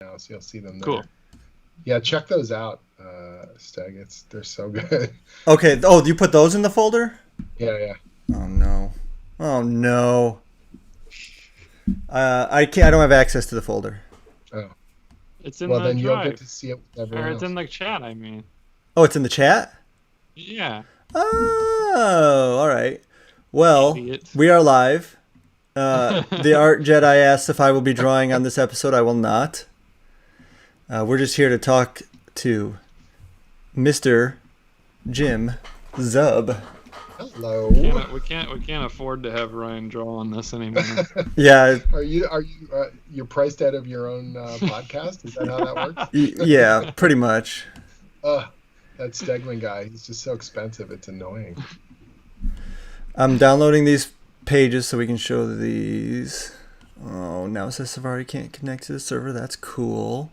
now, so you'll see them there. Cool. Yeah, check those out, Steg. They're so good. Okay. Oh, you put those in the folder? Yeah. Oh no. Oh no. I can't. I don't have access to the folder. Oh. It's in Well, the then drive. you'll get to see it with everyone Or it's else. in the chat, I mean. Oh, it's in the chat? Yeah. Oh, all right. Well, Idiot. we are live. The Art Jedi asks if I will be drawing on this episode. I will not. We're just here to talk to Mr. Jim Zub. Hello. We can't afford to have Ryan draw on this anymore. Yeah. Are you you're priced out of your own podcast? Is that how that works? Yeah, pretty much. That Stegman guy, he's just so expensive. It's annoying. I'm downloading these pages so we can show these. Oh, now it says Safari can't connect to the server. That's cool.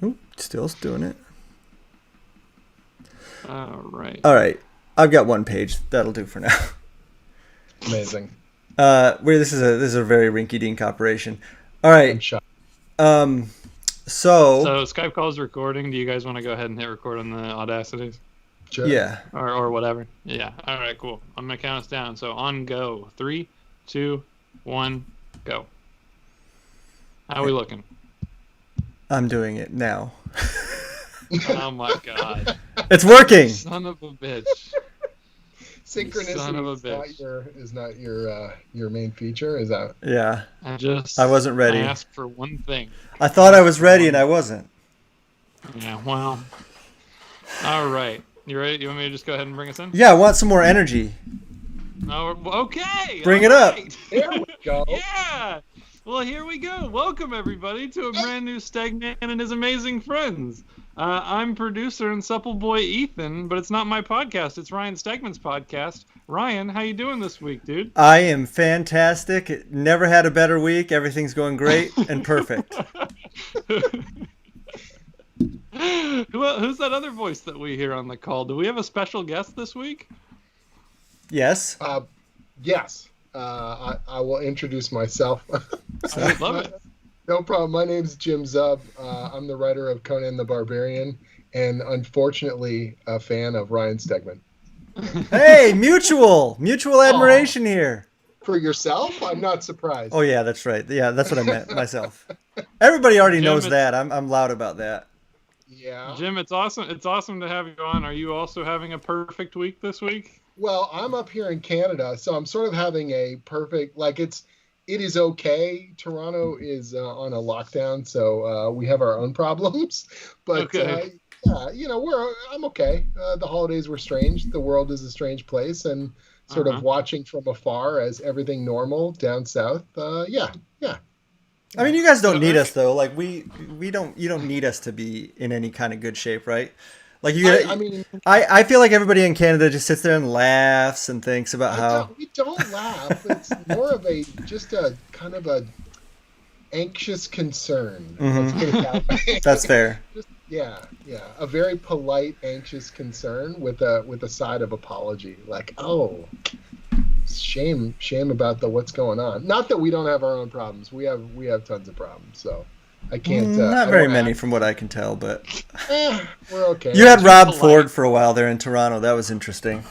Oop, still doing it. All right. All right. I've got one page. That'll do for now. Amazing. This is a very rinky-dink operation. All right. I'm shocked. So Skype call's recording. Do you guys want to go ahead and hit record on the Audacities? Sure. yeah. Or whatever. Yeah. All right, cool. I'm going to count us down. So on go. 3, 2, 1, go. How are we looking? I'm doing it now. Oh my god. It's working. Son of a bitch. Synchronicity Son of a bitch. is not your main feature. Is that? Yeah. I wasn't ready. I asked for one thing. I thought I was ready and I wasn't. Yeah, well. All right. You ready? You want me to just go ahead and bring us in? Yeah, I want some more energy. Oh, okay. Bring all it up. right. There we go. Yeah. Well, here we go. Welcome, everybody, to a brand new Stegman and his amazing friends. I'm producer and supple boy Ethan, but it's not my podcast. It's Ryan Stegman's podcast. Ryan, how you doing this week, dude? I am fantastic. Never had a better week. Everything's going great and perfect. Who's that other voice that we hear on the call? Do we have a special guest this week? Yes. Yes. I will introduce myself. I would love it. No problem. My name's Jim Zub. I'm the writer of Conan the Barbarian, and unfortunately, a fan of Ryan Stegman. Hey, mutual admiration here. For yourself, I'm not surprised. Oh yeah, that's right. Yeah, that's what I meant myself. Everybody already Jim, knows that. I'm loud about that. Yeah. Jim, it's awesome. It's awesome to have you on. Are you also having a perfect week this week? Well, I'm up here in Canada, so I'm sort of having a perfect, it is okay. Toronto is on a lockdown, so we have our own problems. But Okay. I'm okay. The holidays were strange. The world is a strange place, and sort of watching from afar as everything normal down south. Yeah. I mean, you guys don't need us though. Like we don't. You don't need us to be in any kind of good shape, right? Like you. I feel like everybody in Canada just sits there and laughs and thinks about how we don't laugh. It's more of a kind of a anxious concern. Let's put it that way. that's fair. Yeah, a very polite, anxious concern with a side of apology. Like, oh, shame about what's going on. Not that we don't have our own problems. We have tons of problems. So I can't. Not very many from what I can tell, but we're okay. you had Rob Ford for a while there in Toronto. That was interesting.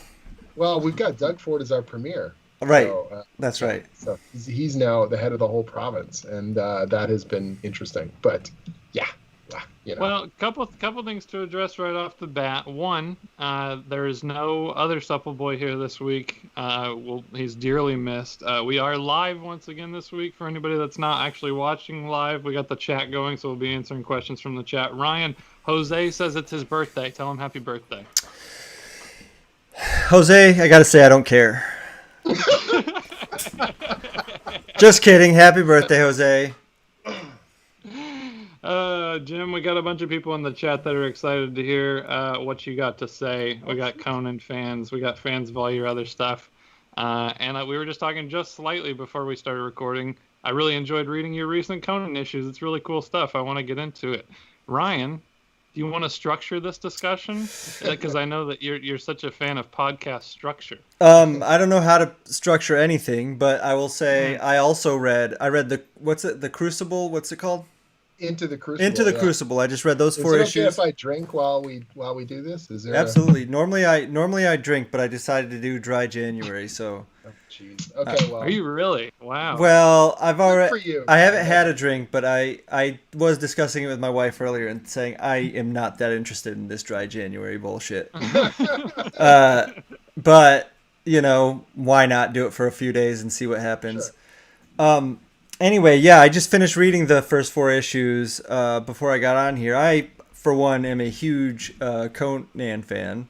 Well, we've got Doug Ford as our premier. Right. So, that's right. So he's now the head of the whole province, and that has been interesting. But yeah. Well, couple things to address right off the bat. One, there is no other supple boy here this week. He's dearly missed. We are live once again this week for anybody that's not actually watching live. We got the chat going, so we'll be answering questions from the chat. Ryan, Jose says it's his birthday. Tell him happy birthday. Jose, I gotta say I don't care. Just kidding. Happy birthday, Jose. Jim, we got a bunch of people in the chat that are excited to hear what you got to say. We got Conan fans. We got fans of all your other stuff. And we were just talking just slightly before we started recording. I really enjoyed reading your recent Conan issues. It's really cool stuff. I want to get into it. Ryan, you want to structure this discussion? Because I know that you're such a fan of podcast structure. I don't know how to structure anything, but I will say I read the Crucible, what's it called? Into the Crucible. Into the Crucible. I just read those 4 issues. Is it okay if I drink while we do this? Is there Absolutely. Normally I drink, but I decided to do dry January, so. Oh, jeez. Okay, well. Are you really? Wow. Well, I haven't had a drink, but I was discussing it with my wife earlier and saying I am not that interested in this dry January bullshit. But, why not do it for a few days and see what happens? Sure. Anyway, yeah, I just finished reading the first 4 issues before I got on here. I, for one, am a huge Conan fan.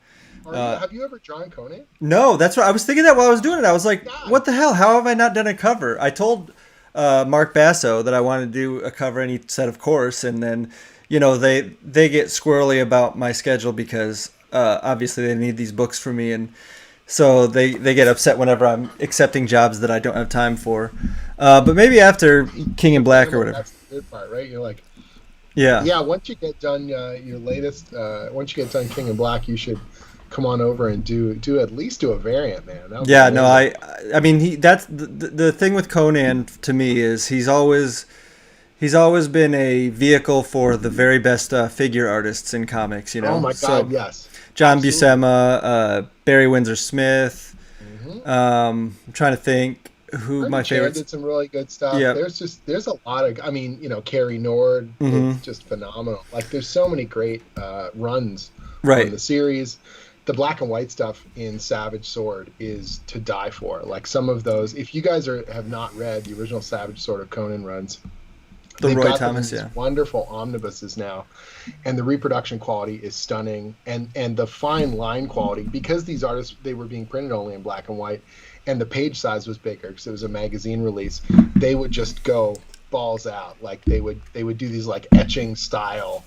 Have you ever drawn Conan? No, that's what I was thinking that while I was doing it. I was like, what the hell? How have I not done a cover? I told Mark Basso that I wanted to do a cover any set of course, and then, they get squirrely about my schedule because obviously they need these books for me, and so they get upset whenever I'm accepting jobs that I don't have time for. But maybe after King in Black or whatever. That's the good part, right? You're like, yeah. Once you get done your latest, once you get done King in Black, you should come on over and do at least a variant, man. Yeah, no, I mean that's the thing with Conan to me is he's always been a vehicle for the very best figure artists in comics. Oh my God, yes. John Buscema, Barry Windsor Smith. Mm-hmm. I'm trying to think who my favorites. Did some really good stuff. Yeah. There's a lot of, Carrie Nord is just phenomenal. Like there's so many great runs in the series. The black and white stuff in Savage Sword is to die for. Like some of those, if you guys have not read the original Savage Sword of Conan runs, they've Roy got Thomas, these wonderful omnibuses now, and the reproduction quality is stunning, and the fine line quality, because these artists, they were being printed only in black and white, and the page size was bigger because it was a magazine release. They would just go balls out, like they would do these like etching style,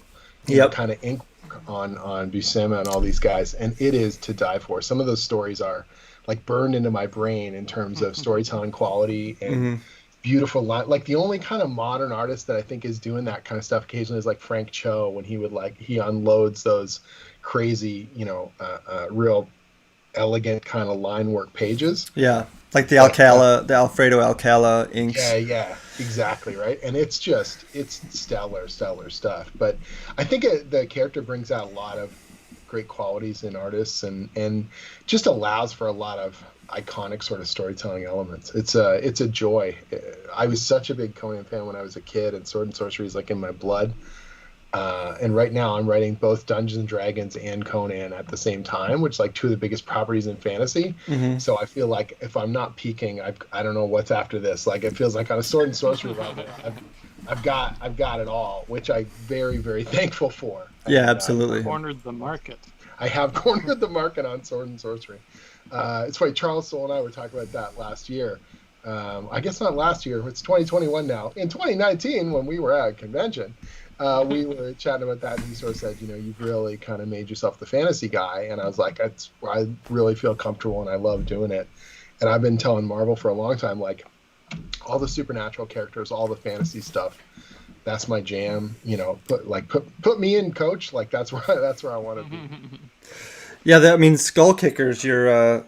kind of ink on Buscema and all these guys, and it is to die for. Some of those stories are like burned into my brain in terms of storytelling quality and beautiful line. Like the only kind of modern artist that I think is doing that kind of stuff occasionally is like Frank Cho, when he unloads those crazy, real elegant kind of line work pages. Yeah, like the Alfredo Alcala inks. Yeah, exactly, right. And it's stellar stuff. But I think the character brings out a lot of great qualities in artists and just allows for a lot of iconic sort of storytelling elements. It's a joy. I was such a big Conan fan when I was a kid, and Sword and Sorcery is like in my blood. And right now I'm writing both Dungeons and Dragons and Conan at the same time, which is like 2 of the biggest properties in fantasy. So I feel like if I'm not peaking, I don't know what's after this. Like it feels like on a Sword and Sorcery level, I've got it all, which I'm very, very thankful for. Yeah, absolutely. Cornered the market. I have cornered the market on Sword and Sorcery. It's funny, Charles Soule and I were talking about that last year. I guess not last year, it's 2021 now. In 2019, when we were at a convention, we were chatting about that, and he sort of said, you've really kind of made yourself the fantasy guy. And I was like, I really feel comfortable and I love doing it. And I've been telling Marvel for a long time, like, all the supernatural characters, all the fantasy stuff, that's my jam. Put me in, coach. Like that's where I want to be. Yeah, Skull Kickers, your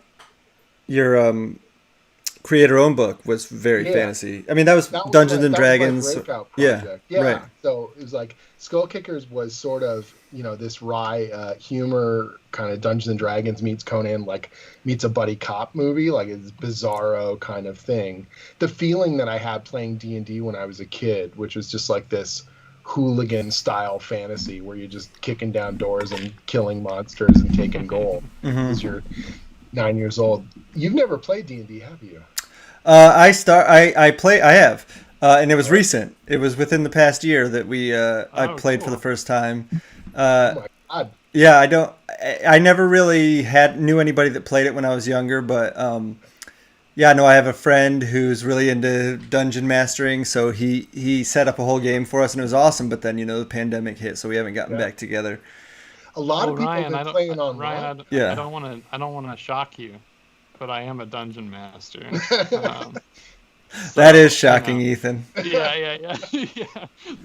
creator-owned book was very fantasy. That was Dungeons and Dragons. Yeah. Right. So it was like Skull Kickers was sort of this wry humor kind of Dungeons and Dragons meets Conan, like meets a buddy cop movie, like it's bizarro kind of thing. The feeling that I had playing D&D when I was a kid, which was just like this hooligan style fantasy where you're just kicking down doors and killing monsters and taking gold because you're 9 years old. You've never played D&D, have you? I have, and it was recent. It was within the past year that I played for the first time. Oh my God. Yeah, I never really knew anybody that played it when I was younger, but I have a friend who's really into dungeon mastering, so he set up a whole game for us, and it was awesome. But then the pandemic hit, so we haven't gotten back together. A lot of people have been playing online. Ryan, I don't want to shock you, but I am a dungeon master. That is shocking, Ethan. Yeah.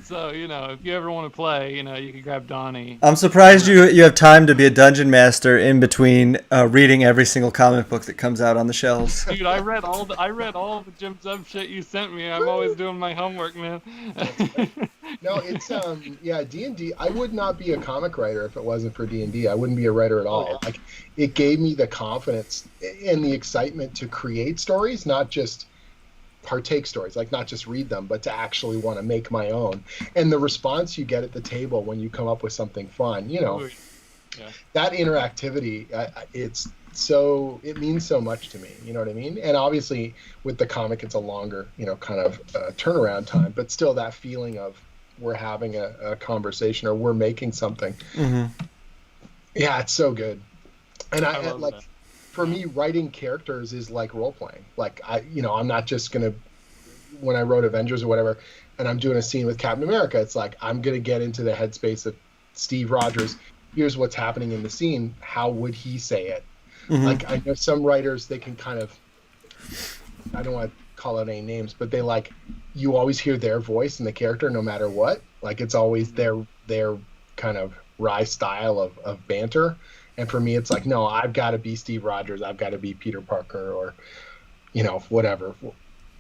So, if you ever want to play, you can grab Donnie. I'm surprised you have time to be a dungeon master in between reading every single comic book that comes out on the shelves. Dude, I read all the Jim Zub shit you sent me. I'm always doing my homework, man. No, it's D&D. I would not be a comic writer if it wasn't for D&D. I wouldn't be a writer at all. Like, it gave me the confidence and the excitement to create stories, not just partake stories, like not just read them, but to actually want to make my own. And the response you get at the table when you come up with something fun, that interactivity, it means so much to me. You know what I mean? And obviously with the comic, it's a longer, kind of turnaround time, but still that feeling of we're having a conversation or we're making something. Mm-hmm. Yeah, it's so good. And I like that. For me, writing characters is like role playing. Like I'm not just gonna, when I wrote Avengers or whatever, and I'm doing a scene with Captain America, it's like I'm gonna get into the headspace of Steve Rogers. Here's what's happening in the scene. How would he say it? Mm-hmm. Like I know some writers, they can kind of, I don't want to call out any names, but they you always hear their voice in the character no matter what. Like it's always their kind of wry style of banter. And for me, it's like, no, I've got to be Steve Rogers. I've got to be Peter Parker or, whatever,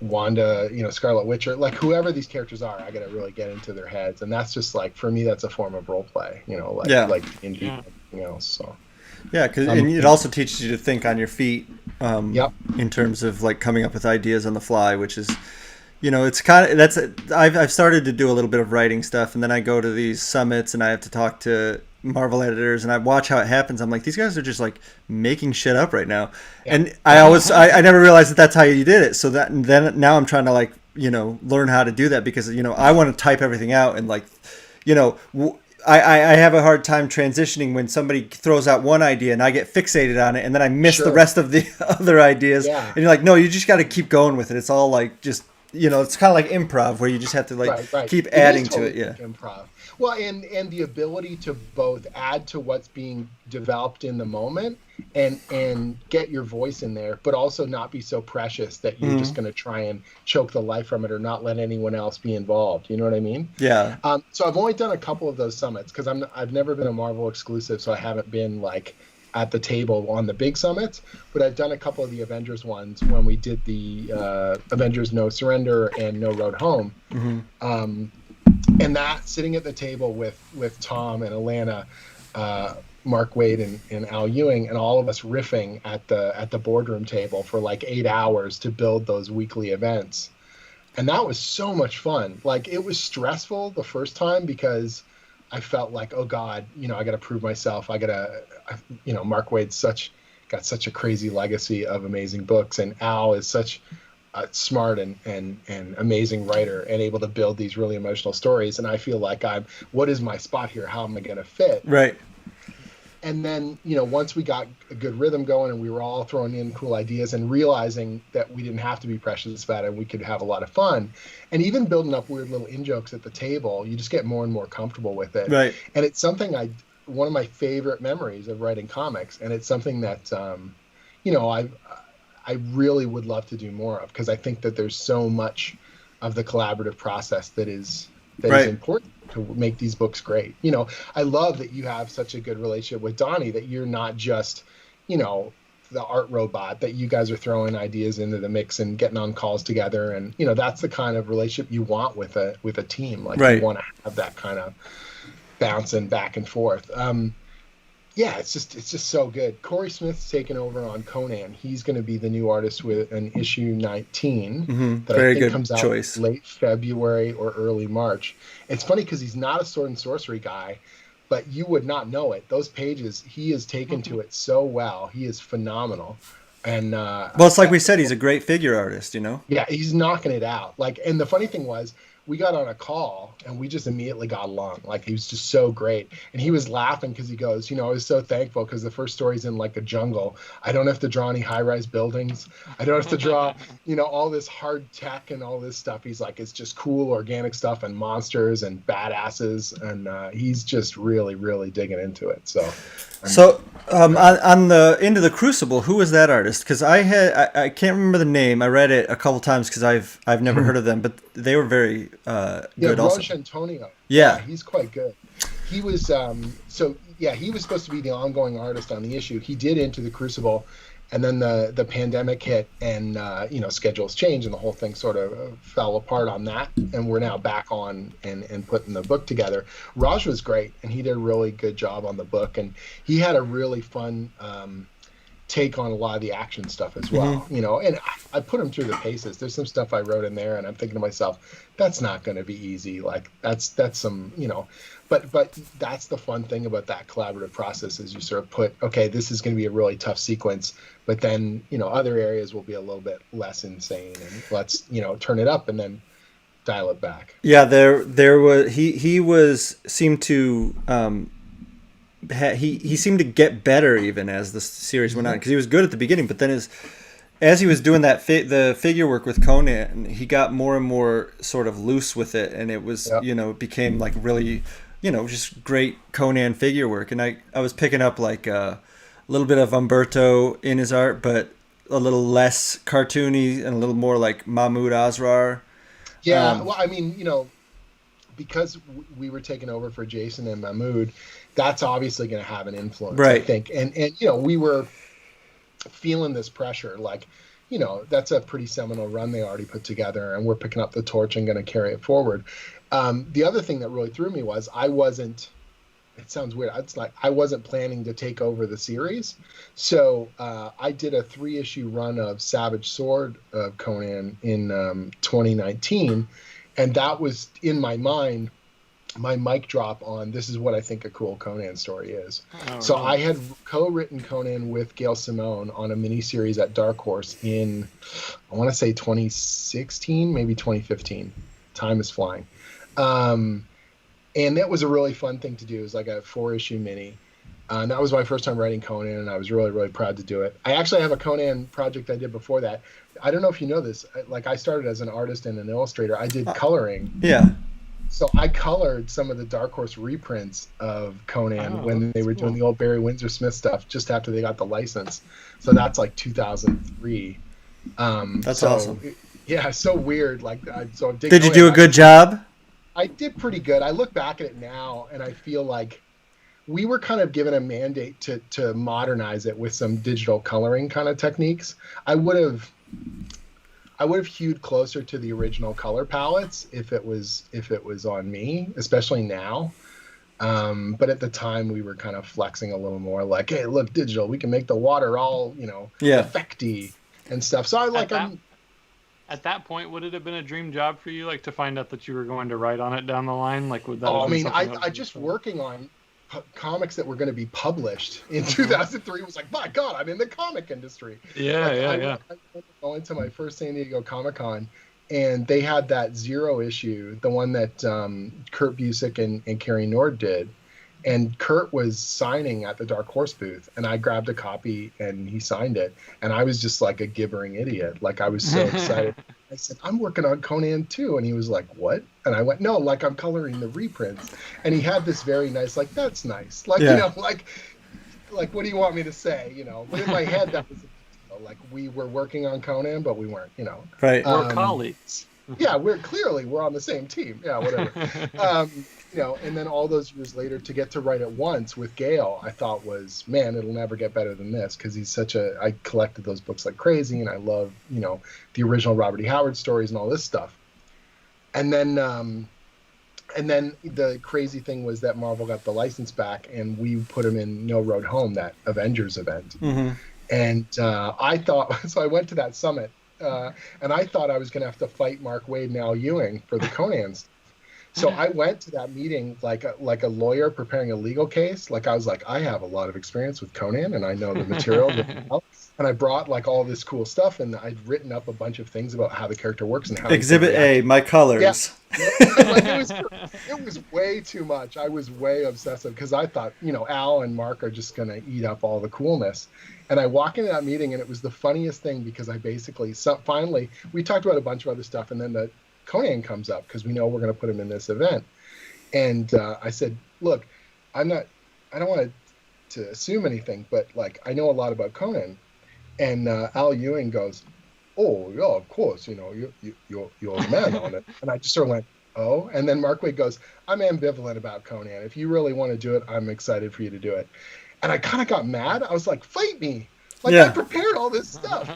Wanda, Scarlet Witch, or like whoever these characters are, I got to really get into their heads. And that's just like, for me, that's a form of role play, like in everything else. So. Yeah, because it also teaches you to think on your feet in terms of like coming up with ideas on the fly, which is, it's kind of, I've started to do a little bit of writing stuff, and then I go to these summits and I have to talk to Marvel editors and I watch how it happens. I'm like, these guys are just like making shit up right now. Yeah. And I never realized that that's how you did it. So then now I'm trying to learn how to do that because, I want to type everything out and I have a hard time transitioning when somebody throws out one idea and I get fixated on it and then I miss the rest of the other ideas. Yeah. And you're like, no, you just got to keep going with it. It's all like just, it's kind of like improv where you just have to keep adding to it. Yeah. Improv. Well, and the ability to both add to what's being developed in the moment and get your voice in there, but also not be so precious that you're just going to try and choke the life from it or not let anyone else be involved. You know what I mean? Yeah. So I've only done a couple of those summits because I've never been a Marvel exclusive, so I haven't been at the table on the big summits, but I've done a couple of the Avengers ones when we did the Avengers No Surrender and No Road Home. Mm-hmm. And that sitting at the table with Tom and Alana, Mark Waid and Al Ewing, and all of us riffing at the boardroom table for 8 hours to build those weekly events. And that was so much fun. It was stressful the first time because I felt like, oh God, I got to prove myself. Mark Waid's got such a crazy legacy of amazing books, and Al is such a smart and amazing writer and able to build these really emotional stories. And I feel like what is my spot here? How am I going to fit? Right. And then, once we got a good rhythm going and we were all throwing in cool ideas and realizing that we didn't have to be precious about it and we could have a lot of fun, and even building up weird little in-jokes at the table, you just get more and more comfortable with it. Right. And it's something one of my favorite memories of writing comics. And it's something that, I really would love to do more of because I think that there's so much of the collaborative process that is important to make these books great. I love that you have such a good relationship with Donnie, that you're not just, the art robot, that you guys are throwing ideas into the mix and getting on calls together. And, that's the kind of relationship you want with a team. You want to have that kind of bouncing back and forth. Yeah, it's just so good. Corey Smith's taken over on Conan. He's going to be the new artist with an issue 19 that I think comes out late February or early March. It's funny because he's not a sword and sorcery guy, but you would not know it. Those pages, he has taken to it so well. He is phenomenal. And it's like we said, he's a great figure artist, Yeah, he's knocking it out. And the funny thing was, we got on a call and we just immediately got along. Like, he was just so great. And he was laughing because he goes, I was so thankful because the first story's in like a jungle. I don't have to draw any high-rise buildings. I don't have to draw, all this hard tech and all this stuff. He's like, it's just cool organic stuff and monsters and badasses. And he's just really, really digging into it. So on the Into the Crucible, who was that artist? Because I can't remember the name. I read it a couple times because I've never heard of them, but they were very good also. Raj Antonio. Yeah, he's quite good. He was he was supposed to be the ongoing artist on the issue. He did Into the Crucible, and then the pandemic hit, and schedules changed, and the whole thing sort of fell apart on that. And we're now back on and putting the book together. Raj was great, and he did a really good job on the book, and he had a really fun take on a lot of the action stuff as well. And I put him through the paces. There's some stuff I wrote in there, and I'm thinking to myself, that's not going to be easy. Like that's some, but that's the fun thing about that collaborative process is you sort of put, okay, this is going to be a really tough sequence, but then, other areas will be a little bit less insane, and let's, turn it up and then dial it back. Yeah. There was, he seemed to, he seemed to get better even as the series went on, because he was good at the beginning, but then as he was doing the figure work with Conan, he got more and more sort of loose with it, and it was it became like really just great Conan figure work. And I was picking up like a little bit of Umberto in his art, but a little less cartoony and a little more like Mahmoud Asrar. Well, I mean, because we were taking over for Jason and Mahmoud, that's obviously going to have an influence, right? I think. And we were feeling this pressure, like, that's a pretty seminal run they already put together, and we're picking up the torch and going to carry it forward. The other thing that really threw me was it sounds weird. It's like I wasn't planning to take over the series. So I did a 3-issue run of Savage Sword of Conan in 2019. And that was, in my mind, my mic drop on this is what I think a cool Conan story is. So I had co-written Conan with Gail Simone on a miniseries at Dark Horse in, I want to say 2016, maybe 2015. Time is flying. And that was a really fun thing to do. It was like a 4-issue mini. And that was my first time writing Conan, and I was really, really proud to do it. I actually have a Conan project I did before that. I don't know if you know this. Like, I started as an artist and an illustrator. I did coloring. Yeah. So I colored some of the Dark Horse reprints of Conan when they were doing the old Barry Windsor Smith stuff just after they got the license. So that's like 2003. That's awesome. Yeah, so weird. Like, did you do a good job? I did pretty good. I look back at it now, and I feel like we were kind of given a mandate to modernize it with some digital coloring kind of techniques. I would have hewed closer to the original color palettes if it was on me, especially now. But at the time, we were kind of flexing a little more, like, hey, look, digital, we can make the water all effecty and stuff. So at that point, would it have been a dream job for you, like, to find out that you were going to write on it down the line? Like, would that? I just working on comics that were going to be published in 2003 was like, my God, I'm in the comic industry. I went to my first San Diego Comic-Con, and they had that 0 issue, the one that Kurt Busiek and Carrie Nord did. And Kurt was signing at the Dark Horse booth, and I grabbed a copy, and he signed it. And I was just like a gibbering idiot. Like, I was so excited. I said, I'm working on Conan too. And he was like, what? And I went, no, like, I'm coloring the reprints. And he had this very nice, like, that's nice. Like, like, what do you want me to say? But in my head, that was, like, we were working on Conan, but we weren't, Right. We're colleagues. Yeah, we're on the same team. Yeah, whatever. And then all those years later, to get to write it once with Gale, I thought was, man, it'll never get better than this, because he's I collected those books like crazy, and I love, the original Robert E. Howard stories and all this stuff. And then the crazy thing was that Marvel got the license back, and we put him in No Road Home, that Avengers event. Mm-hmm. And I thought, so I went to that summit, and I thought I was going to have to fight Mark Waid and Al Ewing for the Conans. So I went to that meeting like a lawyer preparing a legal case. Like, I was like, I have a lot of experience with Conan, and I know the material. And I brought like all this cool stuff, and I'd written up a bunch of things about how the character works and how Exhibit A, my colors. Yeah. Like it was way too much. I was way obsessive because I thought, Al and Mark are just going to eat up all the coolness. And I walk into that meeting, and it was the funniest thing because I basically, finally, we talked about a bunch of other stuff, and then the Conan comes up because we know we're going to put him in this event. And I said, look, I don't want to assume anything, but like I know a lot about Conan. And Al Ewing goes, oh, yeah, of course, you're the man on it. And I just sort of went, oh. And then Mark Waid goes, I'm ambivalent about Conan. If you really want to do it, I'm excited for you to do it. And I kind of got mad. I was like, fight me. Like, I prepared all this stuff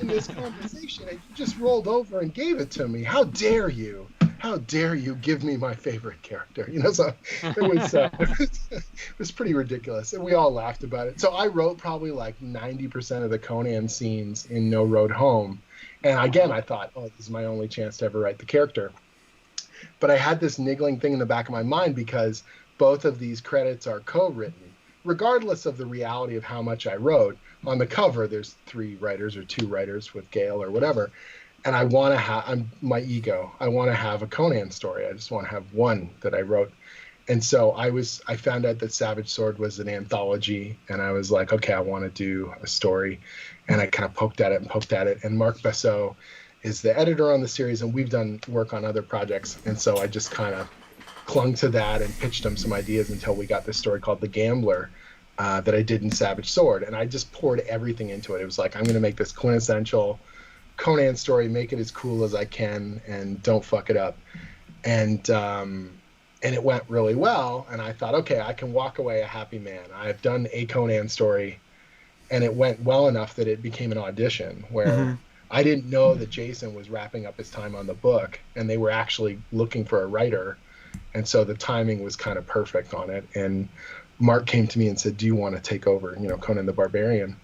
in this conversation, and you just rolled over and gave it to me. How dare you? How dare you give me my favorite character? So it was pretty ridiculous, and we all laughed about it. So I wrote probably like 90% of the Conan scenes in No Road Home, and again I thought, oh, this is my only chance to ever write the character. But I had this niggling thing in the back of my mind because both of these credits are co-written, regardless of the reality of how much I wrote. On the cover, there's 3 writers or 2 writers with Gail or whatever. And I want to have, my ego, I want to have a Conan story. I just want to have one that I wrote. And so I found out that Savage Sword was an anthology, and I was like, okay, I want to do a story. And I kind of poked at it. And Mark Bessot is the editor on the series, and we've done work on other projects. And so I just kind of clung to that and pitched him some ideas until we got this story called The Gambler that I did in Savage Sword. And I just poured everything into it. It was like, I'm going to make this quintessential Conan story, make it as cool as I can, and don't fuck it up. And it went really well. And I thought, okay, I can walk away a happy man. I've done a Conan story, and it went well enough that it became an audition where I didn't know that Jason was wrapping up his time on the book, and they were actually looking for a writer. And so the timing was kind of perfect on it. And Mark came to me and said, do you want to take over, Conan the Barbarian?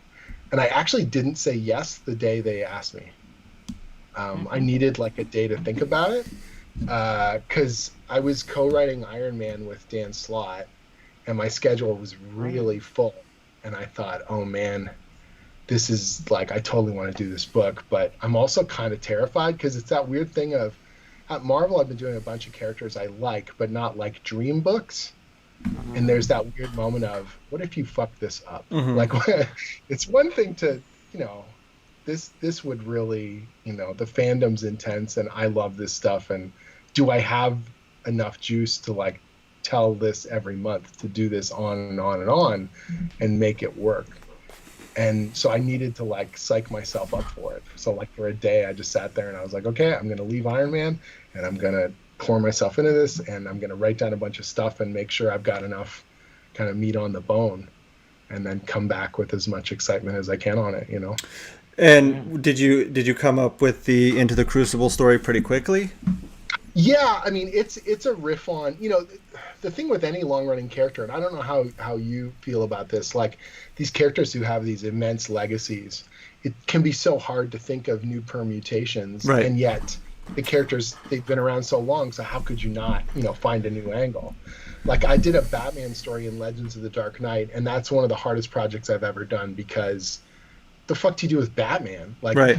And I actually didn't say yes the day they asked me. I needed like a day to think about it because I was co-writing Iron Man with Dan Slott, and my schedule was really full. And I thought, oh man, this is like, I totally want to do this book, but I'm also kind of terrified because it's that weird thing of, at Marvel, I've been doing a bunch of characters I like, but not like dream books. And there's that weird moment of, what if you fuck this up? Like, it's one thing to, this would really, the fandom's intense, and I love this stuff. And do I have enough juice to like tell this every month, to do this on and on and on and make it work? And so I needed to like psych myself up for it. So like for a day, I just sat there and I was like, okay, I'm going to leave Iron Man, and I'm going to pour myself into this, and I'm going to write down a bunch of stuff and make sure I've got enough kind of meat on the bone, and then come back with as much excitement as I can on it, And did you come up with the Into the Crucible story pretty quickly? Yeah, I mean, it's a riff on, the thing with any long-running character, and I don't know how you feel about this, like these characters who have these immense legacies, it can be so hard to think of new permutations, right. And yet the characters, they've been around so long, so how could you not, find a new angle? Like I did a Batman story in Legends of the Dark Knight, and that's one of the hardest projects I've ever done because the fuck do you do with Batman? Like, right.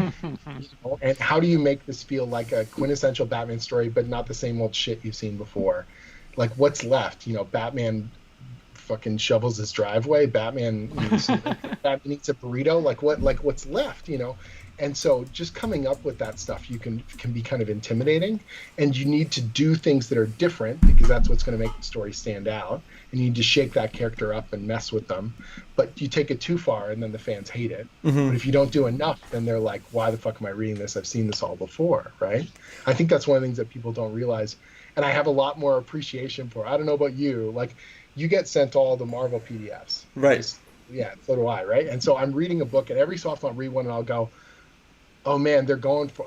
And how do you make this feel like a quintessential Batman story, but not the same old shit you've seen before? Like, what's left? Batman fucking shovels his driveway. Batman eats a burrito. Like, what's left? And so just coming up with that stuff can be kind of intimidating, and you need to do things that are different because that's what's going to make the story stand out. And you need to shake that character up and mess with them, but you take it too far and then the fans hate it. But if you don't do enough, then they're like, why the fuck am I reading this? I've seen this all before, right? I think that's one of the things that people don't realize, and I have a lot more appreciation for. I don't know about you, like you get sent all the Marvel PDFs, right? Yeah, so do I, right? And so I'm reading a book, and every so often I'll read one and I'll go, oh man, they're going for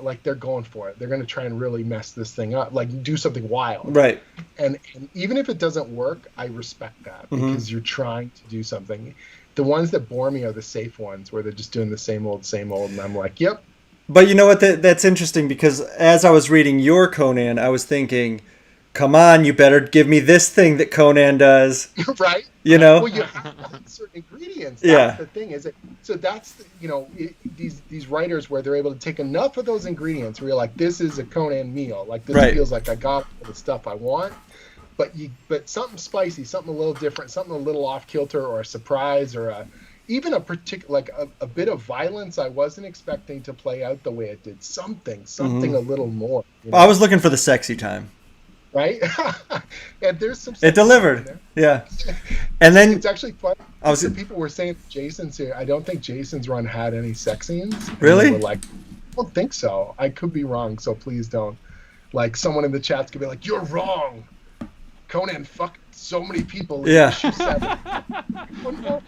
it. They're going to try and really mess this thing up, like do something wild. Right. And even if it doesn't work, I respect that because you're trying to do something. The ones that bore me are the safe ones where they're just doing the same old, and I'm like, yep. But you know what? That's interesting because as I was reading your Conan, I was thinking, come on, you better give me this thing that Conan does. Right? You know? Well, you have to have certain ingredients. That's the thing, is it? So that's, these writers where they're able to take enough of those ingredients where you're like, this is a Conan meal. Like, this feels like I got all the stuff I want. But something spicy, something a little different, something a little off kilter, or a surprise, or even a particular, like a bit of violence I wasn't expecting to play out the way it did. Something a little more. I was looking for the sexy time. Right? And there's some. It delivered. Yeah. And then it's actually fun. People were saying Jason's here. I don't think Jason's run had any sex scenes. Really? We're like, I don't think so. I could be wrong, so please don't. Like, someone in the chat's gonna be like, "You're wrong. Conan fucked so many people." In issue 7. Well,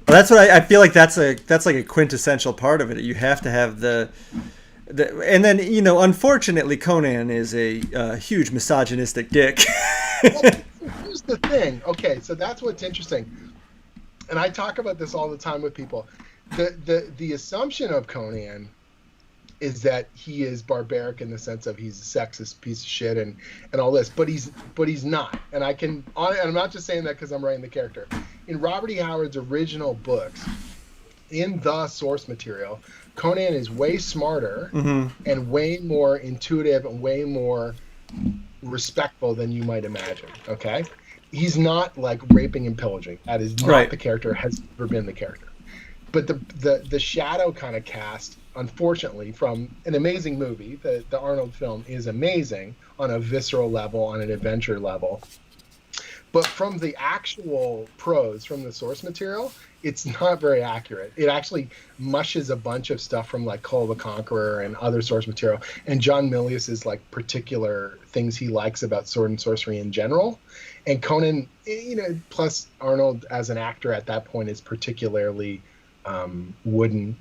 that's what I feel like. That's like a quintessential part of it. You have to have and then, unfortunately, Conan is a huge misogynistic dick. Well, here's the thing. Okay, so that's what's interesting, and I talk about this all the time with people. The assumption of Conan is that he is barbaric in the sense of he's a sexist piece of shit and all this, but he's not. And I'm not just saying that because I'm writing the character. In Robert E. Howard's original books, in the source material, Conan is way smarter and way more intuitive and way more respectful than you might imagine. Okay, he's not like raping and pillaging. That is not the character. Has never been the character. But the shadow kind of cast, unfortunately, from an amazing movie, the Arnold film is amazing on a visceral level, on an adventure level. But from the actual prose, from the source material, it's not very accurate. It actually mushes a bunch of stuff from like Call of the Conqueror and other source material, and John Milius's like particular things he likes about sword and sorcery in general. And Conan, plus Arnold as an actor at that point is particularly wooden.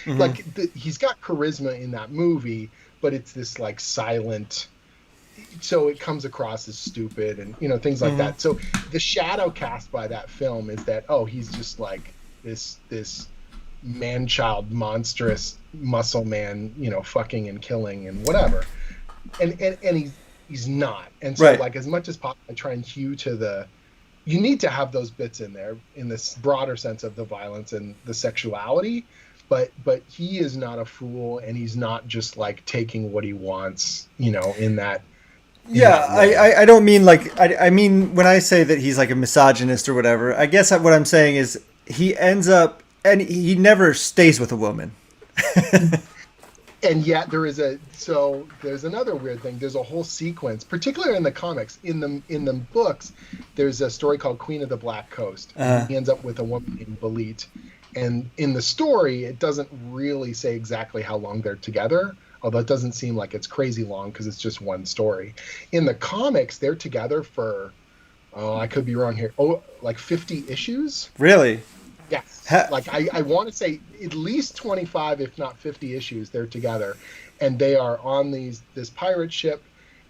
Like he's got charisma in that movie, but it's this like silent. So it comes across as stupid and things like that. So the shadow cast by that film is that he's just like this man-child monstrous muscle man, fucking and killing and whatever, and he's not. And so like as much as possible I try and hew to you need to have those bits in there in this broader sense of the violence and the sexuality, but he is not a fool, and he's not just like taking what he wants in that. I don't mean like I mean when I say that he's like a misogynist or whatever, I guess what I'm saying is he ends up and he never stays with a woman. And yet there's another weird thing. There's a whole sequence, particularly in the comics. In the books, there's a story called Queen of the Black Coast. He ends up with a woman named Belit. And in the story, it doesn't really say exactly how long they're together, although it doesn't seem like it's crazy long because it's just one story. In the comics, they're together for, I could be wrong here, like 50 issues? Really? Yes. Like I want to say at least 25, if not 50 issues they're together. And they are on this pirate ship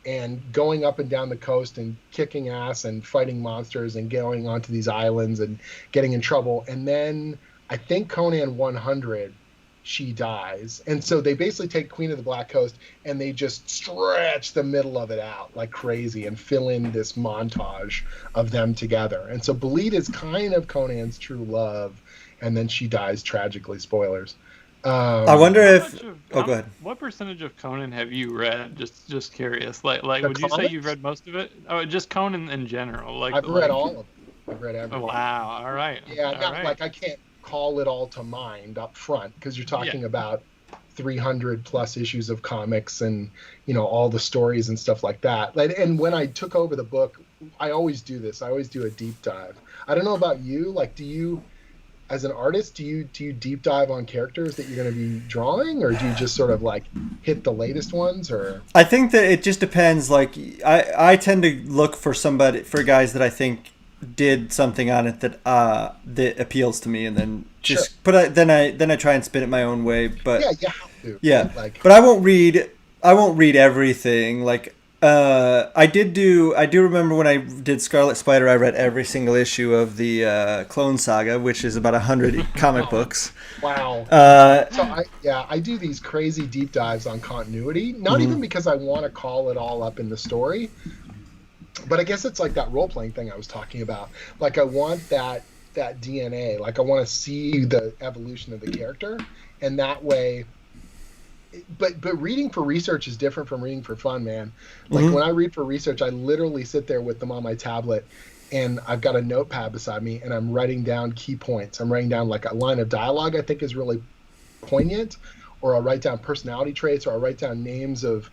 and going up and down the coast and kicking ass and fighting monsters and going onto these islands and getting in trouble. And then I think Conan 100, she dies. And so they basically take Queen of the Black Coast and they just stretch the middle of it out like crazy and fill in this montage of them together. And so Belit is kind of Conan's true love, and then she dies tragically. Spoilers. I wonder if... go ahead. What percentage of Conan have you read? Just curious. Like would you comics? say you've read most of it? Oh, just Conan in general. Like I've read all of it. I've read everything. Oh, wow. All right. Yeah, all not right. like I can't call it all to mind up front because you're talking about 300 plus issues of comics and all the stories and stuff like that. And when I took over the book, I always do this. I always do a deep dive. I don't know about you. Like, do you, as an artist, do you deep dive on characters that you're going to be drawing, or do you just sort of like hit the latest ones? Or I think that it just depends. Like I tend to look for guys that I think did something on it that appeals to me, and then just then I try and spin it my own way. But you have to. Yeah, like, but I won't read everything. Like I do remember when I did Scarlet Spider, I read every single issue of the Clone Saga, which is about 100 comic books. Wow. So I do these crazy deep dives on continuity, not even because I want to call it all up in the story, But I guess it's like that role-playing thing I was talking about. Like I want that DNA. Like I want to see the evolution of the character, and that way. But reading for research is different from reading for fun, man. Like when I read for research, I literally sit there with them on my tablet, and I've got a notepad beside me, and I'm writing down key points. I'm writing down like a line of dialogue I think is really poignant, or I'll write down personality traits, or I'll write down names of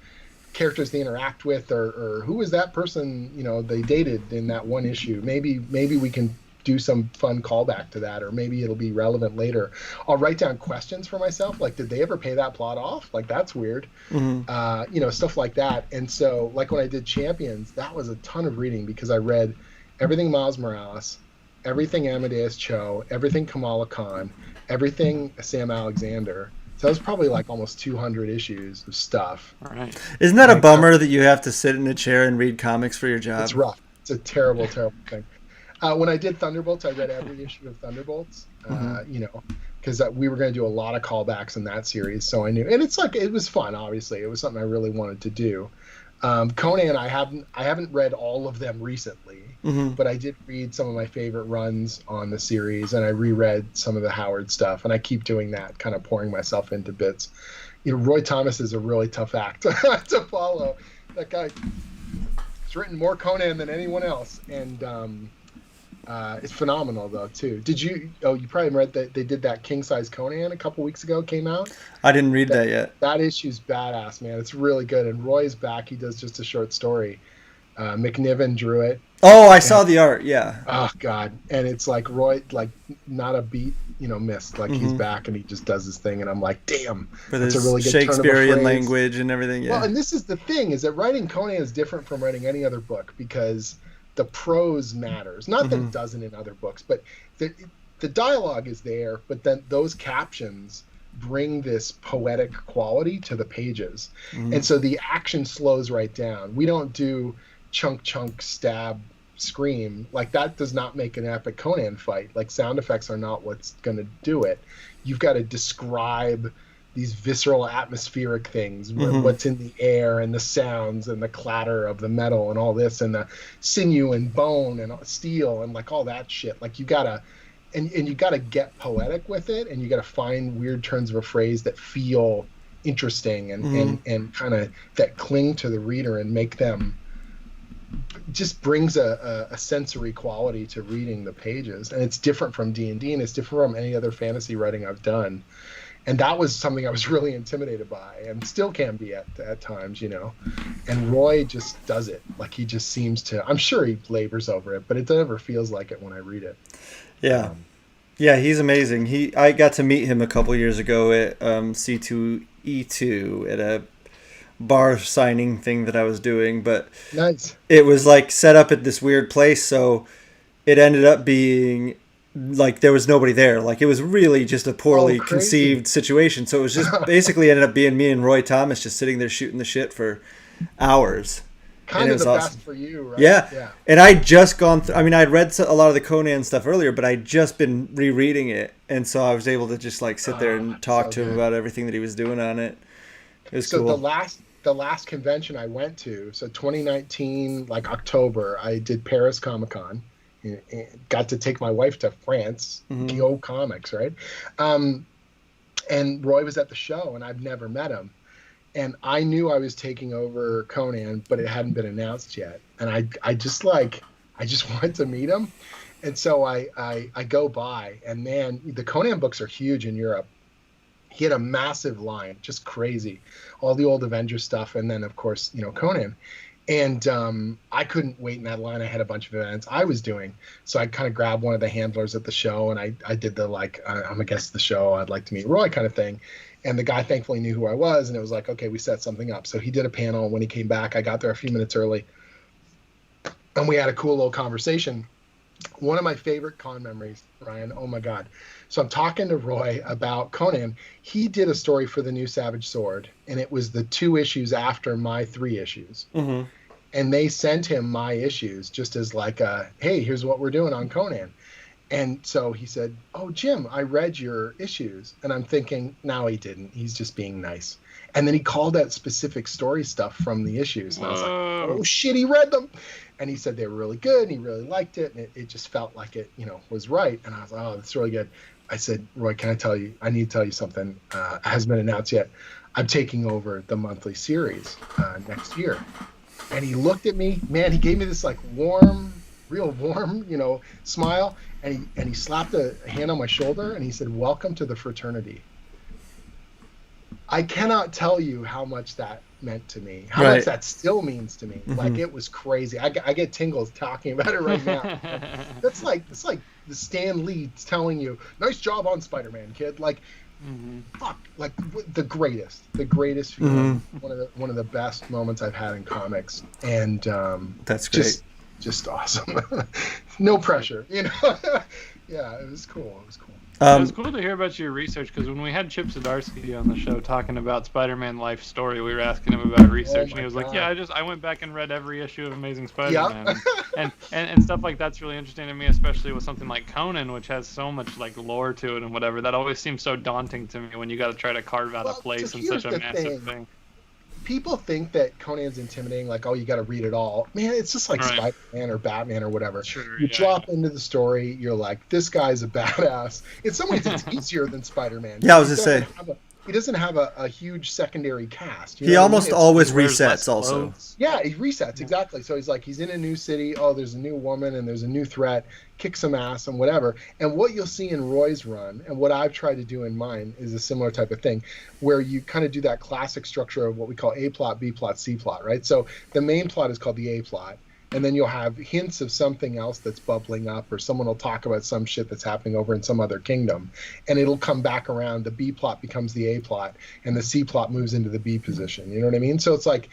characters they interact with, or who is that person, they dated in that one issue. Maybe we can do some fun callback to that, or maybe it'll be relevant later. I'll write down questions for myself, like, did they ever pay that plot off? Like, that's weird. Stuff like that. And so, like, when I did Champions, that was a ton of reading, because I read everything Miles Morales, everything Amadeus Cho, everything Kamala Khan, everything Sam Alexander. So that was probably like almost 200 issues of stuff. All right. Isn't that a bummer that you have to sit in a chair and read comics for your job? It's rough. It's a terrible, terrible thing. When I did Thunderbolts, I read every issue of Thunderbolts, because we were going to do a lot of callbacks in that series. So I knew, and it's like, it was fun. Obviously, it was something I really wanted to do. Conan, I haven't read all of them recently, but I did read some of my favorite runs on the series, and I reread some of the Howard stuff, and I keep doing that, kind of pouring myself into bits. Roy Thomas is a really tough act to follow. That guy has written more Conan than anyone else, and it's phenomenal though too. You probably read that they did that King Size Conan a couple weeks ago, came out? I didn't read that yet. That issue's badass, man. It's really good, and Roy's back. He does just a short story. McNiven drew it. Oh, I saw the art. Yeah. Oh God, and it's like Roy, like not a beat, missed. Like he's back and he just does his thing, and I'm like, damn, with that's his a really good Shakespearean language and everything. Yeah. Well, and this is the thing, is that writing Conan is different from writing any other book, because the prose matters. Not that it doesn't in other books, but the dialogue is there, but then those captions bring this poetic quality to the pages. And so the action slows right down. We don't do chunk, stab, scream. Like, that does not make an epic Conan fight. Like, sound effects are not what's going to do it. You've got to describe these visceral atmospheric things, what's in the air and the sounds and the clatter of the metal and all this, and the sinew and bone and steel and like all that shit. Like, you gotta, and you gotta get poetic with it, and you gotta find weird turns of a phrase that feel interesting and kind of that cling to the reader and make them, just brings a sensory quality to reading the pages. And it's different from D&D, and it's different from any other fantasy writing I've done. And that was something I was really intimidated by, and still can be at times, And Roy just does it. Like, he just seems to, I'm sure he labors over it, but it never feels like it when I read it. Yeah. Yeah, he's amazing. I got to meet him a couple years ago at C2E2 at a bar signing thing that I was doing, but nice. It was like set up at this weird place, so it ended up being like there was nobody there. Like, it was really just a poorly conceived situation. So it was just basically ended up being me and Roy Thomas just sitting there shooting the shit for hours. Kind of the best for you, right? Yeah. And I'd just gone through, I'd read a lot of the Conan stuff earlier, but I'd just been rereading it. And so I was able to just like sit there and talk to him about everything that he was doing on it. It was cool. So the last convention I went to, so 2019, like October, I did Paris Comic-Con. Got to take my wife to France, Go Comics, right? And Roy was at the show, and I've never met him. And I knew I was taking over Conan, but it hadn't been announced yet. And I just wanted to meet him. And so I go by, and man, the Conan books are huge in Europe. He had a massive line, just crazy. All the old Avengers stuff, and then, of course, Conan. And I couldn't wait in that line. I had a bunch of events I was doing. So I kind of grabbed one of the handlers at the show, and I did the, like, I'm a guest of the show, I'd like to meet Roy kind of thing. And the guy thankfully knew who I was, and it was like, okay, we set something up. So he did a panel. When he came back, I got there a few minutes early, and we had a cool little conversation. One of my favorite con memories, Ryan, oh my God. So I'm talking to Roy about Conan. He did a story for the New Savage Sword, and it was the 2 issues after my 3 issues. And they sent him my issues just as like, hey, here's what we're doing on Conan. And so he said, oh, Jim, I read your issues. And I'm thinking, no, he didn't. He's just being nice. And then he called out specific story stuff from the issues. And I was like, oh, shit, he read them. And he said they were really good and he really liked it, and it just felt like it, was right. And I was like, oh, that's really good. I said, Roy, I need to tell you something. It hasn't been announced yet. I'm taking over the monthly series next year. And he looked at me, man, he gave me this like real warm, smile. And he slapped a hand on my shoulder and he said, welcome to the fraternity. I cannot tell you how much that meant to me, how much that still means to me. Like, it was crazy. I get tingles talking about it right now. It's like the Stan Lee telling you, nice job on Spider-Man, kid. Like, fuck, like the greatest feeling. One of the best moments I've had in comics. And that's great. Just awesome. No pressure, Yeah, it was cool. It was cool to hear about your research, because when we had Chip Zdarsky on the show talking about Spider-Man life story, we were asking him about research, and he was like, "Yeah, I went back and read every issue of Amazing Spider-Man," and stuff like that's really interesting to me, especially with something like Conan, which has so much like lore to it and whatever. That always seems so daunting to me when you got to try to carve out a place in such a massive thing. People think that Conan's intimidating, like, oh, you got to read it all. Man, it's just like Spider-Man or Batman or whatever. Sure, you drop into the story, you're like, this guy's a badass. In some ways, it's easier than Spider-Man. Yeah, I was going to say. He doesn't have a huge secondary cast. He almost always resets also. Yeah, he resets, exactly. So he's in a new city. Oh, there's a new woman and there's a new threat. Kick some ass and whatever. And what you'll see in Roy's run, and what I've tried to do in mine, is a similar type of thing, where you kind of do that classic structure of what we call A plot, B plot, C plot, right? So the main plot is called the A plot. And then you'll have hints of something else that's bubbling up, or someone will talk about some shit that's happening over in some other kingdom, and it'll come back around. The B plot becomes the A plot, and the C plot moves into the B position. You know what I mean? So it's like,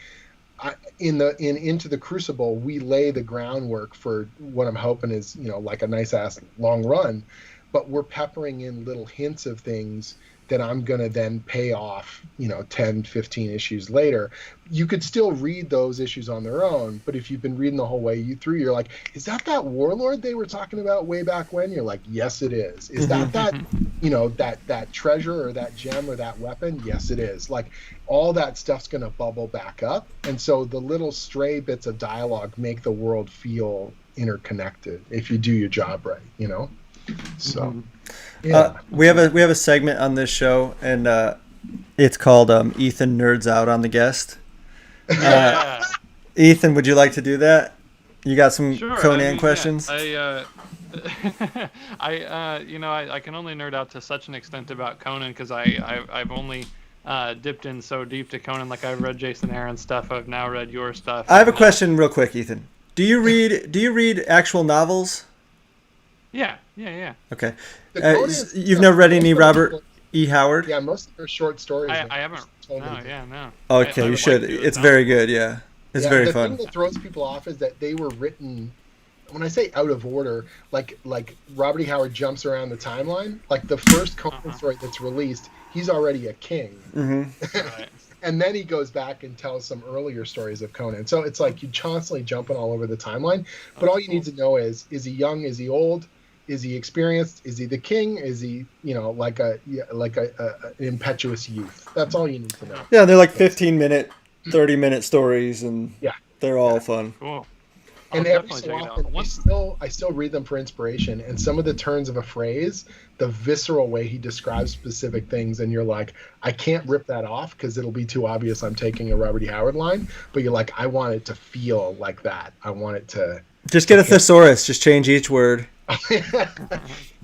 Into the Crucible, we lay the groundwork for what I'm hoping is, like a nice ass long run, but we're peppering in little hints of things that I'm going to then pay off, 10, 15 issues later. You could still read those issues on their own, but if you've been reading the whole way through, you're like, is that warlord they were talking about way back when? You're like, yes, it is. Is that that treasure or that gem or that weapon? Yes, it is. Like, all that stuff's going to bubble back up. And so the little stray bits of dialogue make the world feel interconnected if you do your job right, So... Yeah. We have a segment on this show, and it's called Ethan Nerds Out on the Guest. Ethan, would you like to do that? You got some Conan questions? Yeah. I can only nerd out to such an extent about Conan, because I've only dipped in so deep to Conan. Like, I've read Jason Aaron's stuff. I've now read your stuff. I have a question real quick, Ethan. Do you read actual novels? Yeah. Okay. You've never read any Robert E. Howard? Yeah, most of their short stories. I haven't. No. Okay, you should. It's very good, yeah. It's very fun. The thing that throws people off is that they were written, when I say out of order, like Robert E. Howard jumps around the timeline. Like, the first Conan story that's released, he's already a king. Mm-hmm. And then he goes back and tells some earlier stories of Conan. So it's like you're constantly jumping all over the timeline. But all you need to know is he young? Is he old? Is he experienced? Is he the king? Is he, like an impetuous youth? That's all you need to know. Yeah, they're like 15-minute, 30-minute stories, and they're all fun. Cool. And every so often, I still read them for inspiration. And some of the turns of a phrase, the visceral way he describes specific things, and you're like, I can't rip that off because it'll be too obvious I'm taking a Robert E. Howard line. But you're like, I want it to feel like that. I want it to... Just get a thesaurus. Just change each word.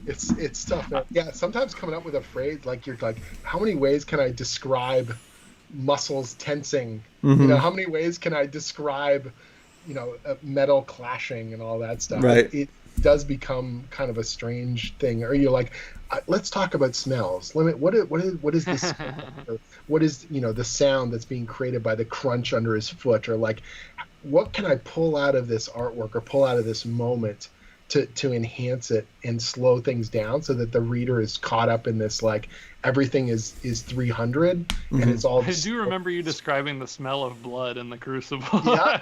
It's tough. Yeah, sometimes coming up with a phrase, like, you're like, how many ways can I describe muscles tensing? Mm-hmm. How many ways can I describe, metal clashing and all that stuff? Right. It does become kind of a strange thing. Or you're like, let's talk about smells. What is this? What is the sound that's being created by the crunch under his foot? Or like, what can I pull out of this artwork or pull out of this moment to enhance it and slow things down so that the reader is caught up in this, like, everything is 300 and it's all... I do remember you describing the smell of blood in the Crucible. Yeah.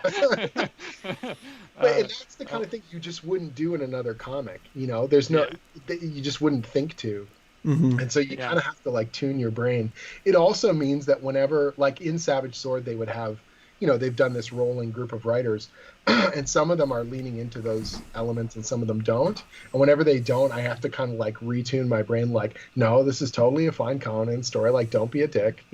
And that's the kind of thing you just wouldn't do in another comic. There's no... You just wouldn't think to. Mm-hmm. And so you kind of have to, like, tune your brain. It also means that whenever, like in Savage Sword, they would have they've done this rolling group of writers, and some of them are leaning into those elements and some of them don't. And whenever they don't, I have to kind of like retune my brain, like, no, this is totally a fine Conan story. Like, don't be a dick,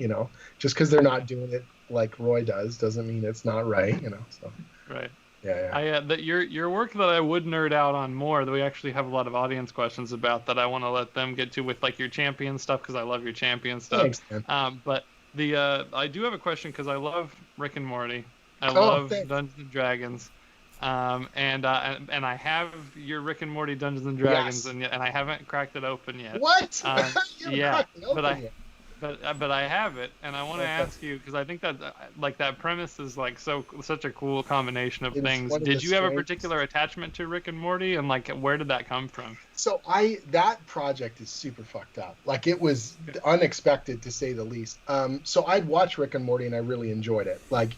just because they're not doing it like Roy doesn't mean it's not right, so. Right. Yeah. Your work that I would nerd out on more, that we actually have a lot of audience questions about, that I want to let them get to with like your champion stuff, because I love your champion stuff. Thanks, man. But I do have a question, because I love Rick and Morty. I love thanks. Dungeons and Dragons. And I have your Rick and Morty Dungeons and Dragons, Yes. and I haven't cracked it open yet. What? Yeah, but I have it, and I want to ask you, because I think that that premise is like such a cool combination of things. Did you have a particular attachment to Rick and Morty, and like where did that come from? So that project is super fucked up. Like, it was unexpected, to say the least. So I'd watch Rick and Morty and I really enjoyed it. Like,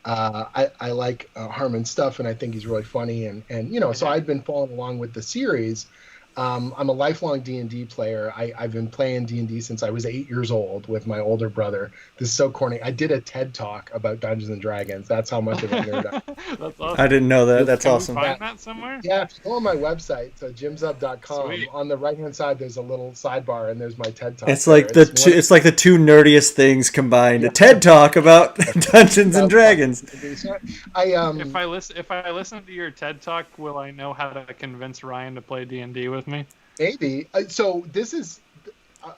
I like Harmon's stuff, and I think he's really funny, and so I'd been following along with the series. I'm a lifelong D&D player. I've been playing D&D since I was 8 years old with my older brother. This is so corny. I did a TED Talk about Dungeons and Dragons. That's how much of a nerd I am. That's awesome. I didn't know that. That's awesome. Can you find that somewhere? Yeah, if you go on my website, so jimzub.com, Sweet. on the right-hand side, there's a little sidebar, and there's my TED Talk. It's like it's like the two nerdiest things combined. Yeah. A TED Talk about Dungeons and Dragons. If I listen to your TED Talk, will I know how to convince Ryan to play D&D with me? Maybe. So this is,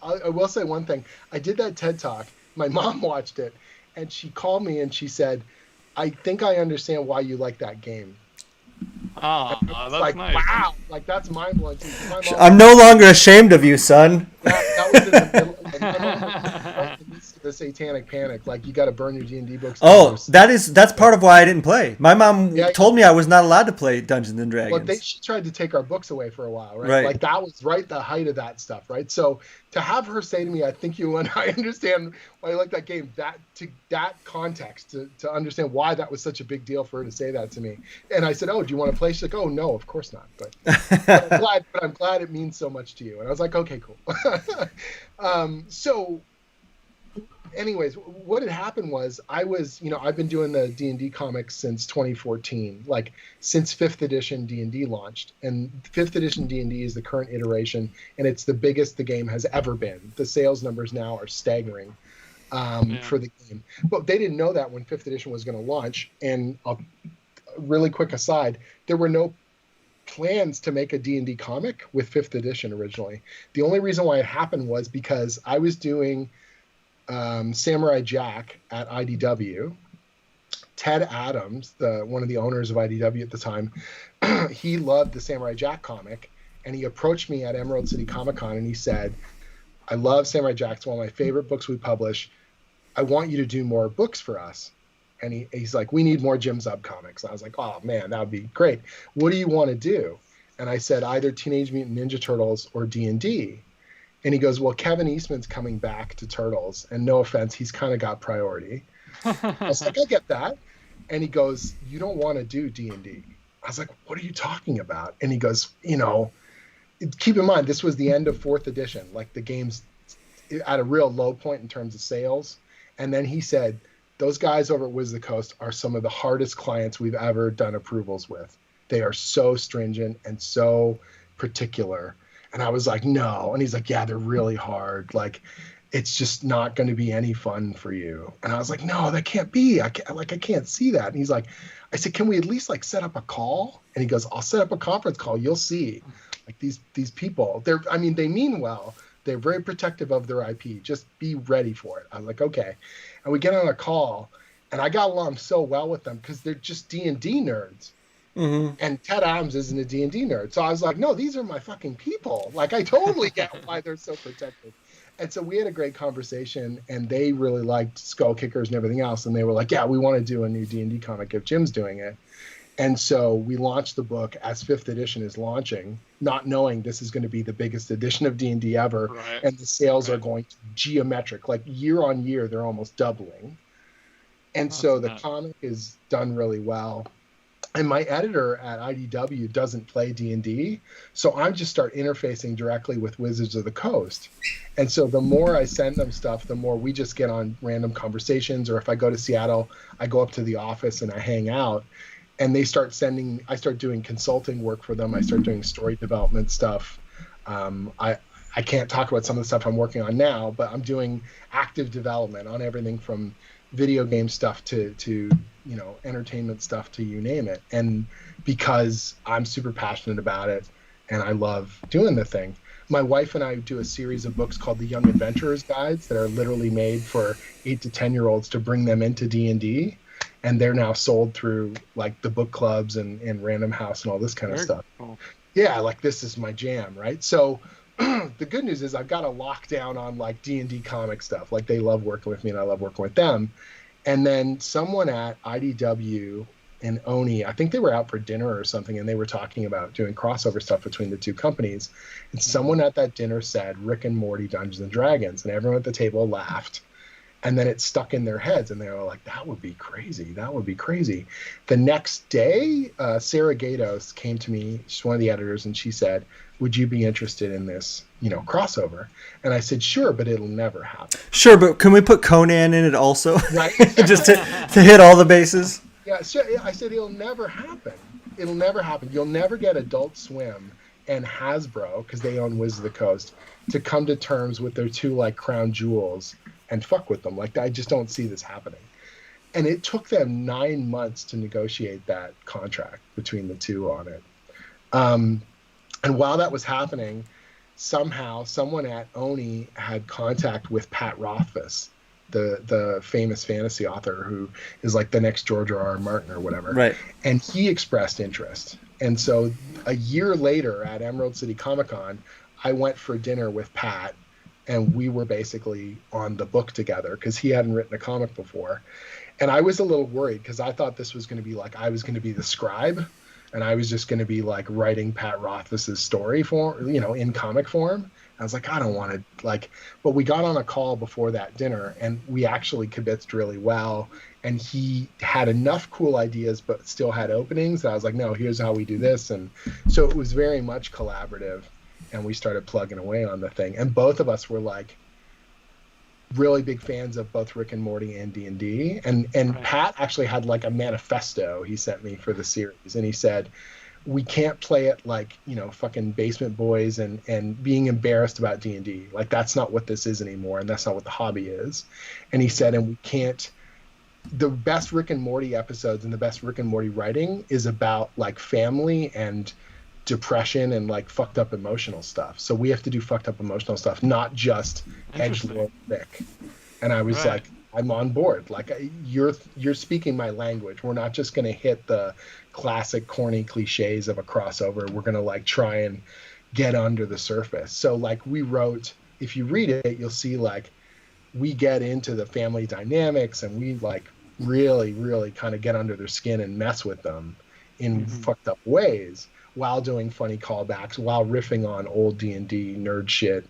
I will say one thing. I did that TED Talk. My mom watched it, and she called me and she said, I think I understand why you like that game. Oh, that's like, nice. Wow. Like, that's mind-blowing. I'm no longer ashamed of you, son. That was in the middle. My mom was the satanic panic. Like, you got to burn your D&D books. Oh, that's part of why I didn't play. My mom told me I was not allowed to play Dungeons and Dragons. Well, she tried to take our books away for a while, right? Like, that was the height of that stuff, right? So to have her say to me, I think you and I understand why you like that game, that context, to understand why that was such a big deal for her to say that to me. And I said, oh, do you want to play? She's like, oh, no, of course not. But I'm glad it means so much to you. And I was like, okay, cool. So anyways, what had happened was I've been doing the D&D comics since 2014, like since 5th edition D&D launched. And 5th edition D&D is the current iteration, and it's the biggest the game has ever been. The sales numbers now are staggering for the game. But they didn't know that when 5th edition was going to launch. And a really quick aside, there were no plans to make a D&D comic with 5th edition originally. The only reason why it happened was because I was doing Samurai Jack at IDW. Ted Adams, one of the owners of IDW at the time, he loved the Samurai Jack comic, and he approached me at Emerald City Comic Con, and he said, I love Samurai Jack. It's one of my favorite books we publish. I want you to do more books for us. And he's like, we need more Jim Zub comics. I was like, oh, man, that would be great. What do you want to do? And I said, either Teenage Mutant Ninja Turtles or D&D. And he goes, well, Kevin Eastman's coming back to Turtles. And no offense, he's kind of got priority. I was like, I get that. And he goes, you don't want to do D&D. I was like, what are you talking about? And he goes, keep in mind, this was the end of 4th edition. Like, the game's at a real low point in terms of sales. And then he said, those guys over at Wizard of the Coast are some of the hardest clients we've ever done approvals with. They are so stringent and so particular. And I was like, no. And he's like, yeah, they're really hard. Like, it's just not going to be any fun for you. And I was like, no, that can't be. I can't see that. And he's like, I said, can we at least like set up a call? And he goes, I'll set up a conference call. You'll see. Like, these people, they mean well. They're very protective of their IP. Just be ready for it. I was like, okay. And we get on a call, and I got along so well with them because they're just D&D nerds. Mm-hmm. And Ted Adams isn't a D&D nerd. So I was like, no, these are my fucking people. Like, I totally get why they're so protective. And so we had a great conversation, and they really liked Skull Kickers and everything else. And they were like, yeah, we want to do a new D&D comic if Jim's doing it. And so we launched the book as 5th edition is launching, not knowing this is going to be the biggest edition of D&D ever. Right. And the sales are going to be geometric. Like, year on year, they're almost doubling. And so the comic is done really well. And my editor at IDW doesn't play D&D, so I just start interfacing directly with Wizards of the Coast. And so the more I send them stuff, the more we just get on random conversations. Or if I go to Seattle, I go up to the office and I hang out. And I start doing consulting work for them. I start doing story development stuff. I can't talk about some of the stuff I'm working on now, but I'm doing active development on everything from video game stuff to entertainment stuff, to you name it. And because I'm super passionate about it and I love doing the thing, my wife and I do a series of books called the Young Adventurers Guides that are literally made for 8 to 10-year-olds to bring them into D&D. And they're now sold through like the book clubs and Random House and all this kind of stuff. Cool. Yeah, like this is my jam, right? So the good news is I've got a lockdown on like D&D comic stuff. Like they love working with me and I love working with them. And then someone at IDW and Oni, I think they were out for dinner or something, and they were talking about doing crossover stuff between the two companies. And someone at that dinner said Rick and Morty Dungeons and Dragons, and everyone at the table laughed. And then it stuck in their heads, and they were like, that would be crazy. That would be crazy. The next day, Sarah Gatos came to me, she's one of the editors, and she said, would you be interested in this, crossover? And I said, sure, but it'll never happen. Sure, but can we put Conan in it also? Right. Just to hit all the bases? Yeah, so I said, it'll never happen. It'll never happen. You'll never get Adult Swim and Hasbro, because they own Wizards of the Coast, to come to terms with their two, like, crown jewels and fuck with them. Like, I just don't see this happening. And it took them 9 months to negotiate that contract between the two on it. And while that was happening, somehow someone at Oni had contact with Pat Rothfuss, the famous fantasy author who is like the next George R.R. Martin or whatever. Right. And he expressed interest. And so a year later at Emerald City Comic Con, I went for dinner with Pat, and we were basically on the book together because he hadn't written a comic before. And I was a little worried because I thought this was going to be like I was going to be the scribe, and I was just going to be like writing Pat Rothfuss's story in comic form. I was like, I don't want to but we got on a call before that dinner, and we actually kibitzed really well. And he had enough cool ideas, but still had openings. And I was like, no, here's how we do this. And so it was very much collaborative, and we started plugging away on the thing. And both of us were like really big fans of both Rick and Morty and D&D. And right. Pat actually had like a manifesto he sent me for the series. And he said, we can't play it like, fucking Basement Boys and being embarrassed about D&D. Like, that's not what this is anymore. And that's not what the hobby is. And he said, and we can't, the best Rick and Morty episodes and the best Rick and Morty writing is about like family and depression and like fucked up emotional stuff. So we have to do fucked up emotional stuff, not just edgelord Rick. And I was like, I'm on board. Like, you're speaking my language. We're not just going to hit the classic corny cliches of a crossover. We're going to like try and get under the surface. So like we wrote, if you read it, you'll see like we get into the family dynamics, and we like really, really kind of get under their skin and mess with them in fucked up ways, while doing funny callbacks, while riffing on old D&D nerd shit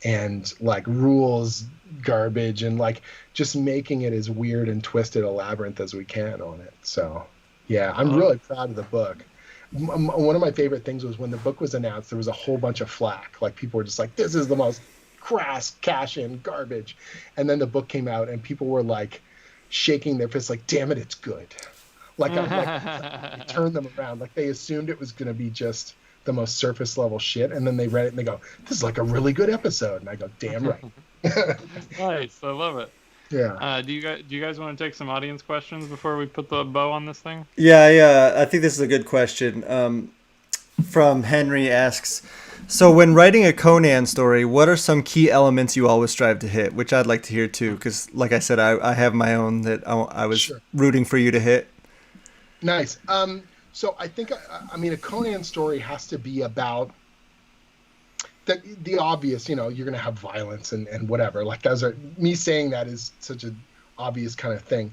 and like rules garbage, and like just making it as weird and twisted a labyrinth as we can on it. So yeah, I'm really proud of the book. One of my favorite things was when the book was announced, there was a whole bunch of flack. Like, people were just like, this is the most crass cash-in garbage. And then the book came out, and people were like shaking their fists like, damn it, it's good. Like, I turned them around. Like, they assumed it was going to be just the most surface level shit, and then they read it and they go, this is like a really good episode. And I go, damn right. Nice, I love it. Yeah. Do you guys want to take some audience questions before we put the bow on this thing? Yeah. I think this is a good question. From Henry asks, so when writing a Conan story, what are some key elements you always strive to hit? Which I'd like to hear too, because like I said, I have my own that I was rooting for you to hit. Nice. So I think, I mean, a Conan story has to be about the obvious, you're going to have violence and whatever. Like, me saying that is such an obvious kind of thing.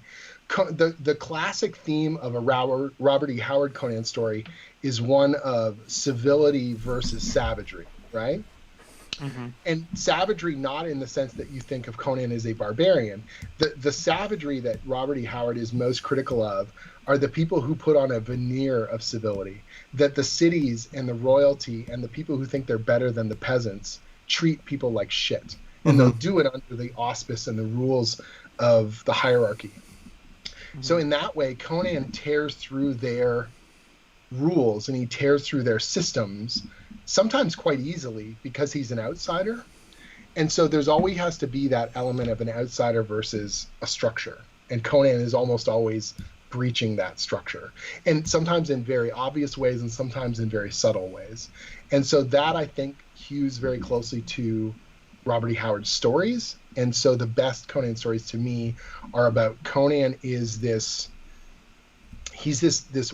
The classic theme of a Robert E. Howard Conan story is one of civility versus savagery, right? Mm-hmm. And savagery, not in the sense that you think of Conan as a barbarian. The savagery that Robert E. Howard is most critical of are the people who put on a veneer of civility, that the cities and the royalty and the people who think they're better than the peasants treat people like shit. And they'll do it under the auspice and the rules of the hierarchy. So in that way, Conan tears through their rules and he tears through their systems, sometimes quite easily because he's an outsider. And so there's always has to be that element of an outsider versus a structure. And Conan is almost always breaching that structure. And sometimes in very obvious ways and sometimes in very subtle ways. And so that, I think, hews very closely to Robert E. Howard's stories. And so the best Conan stories to me are about Conan is this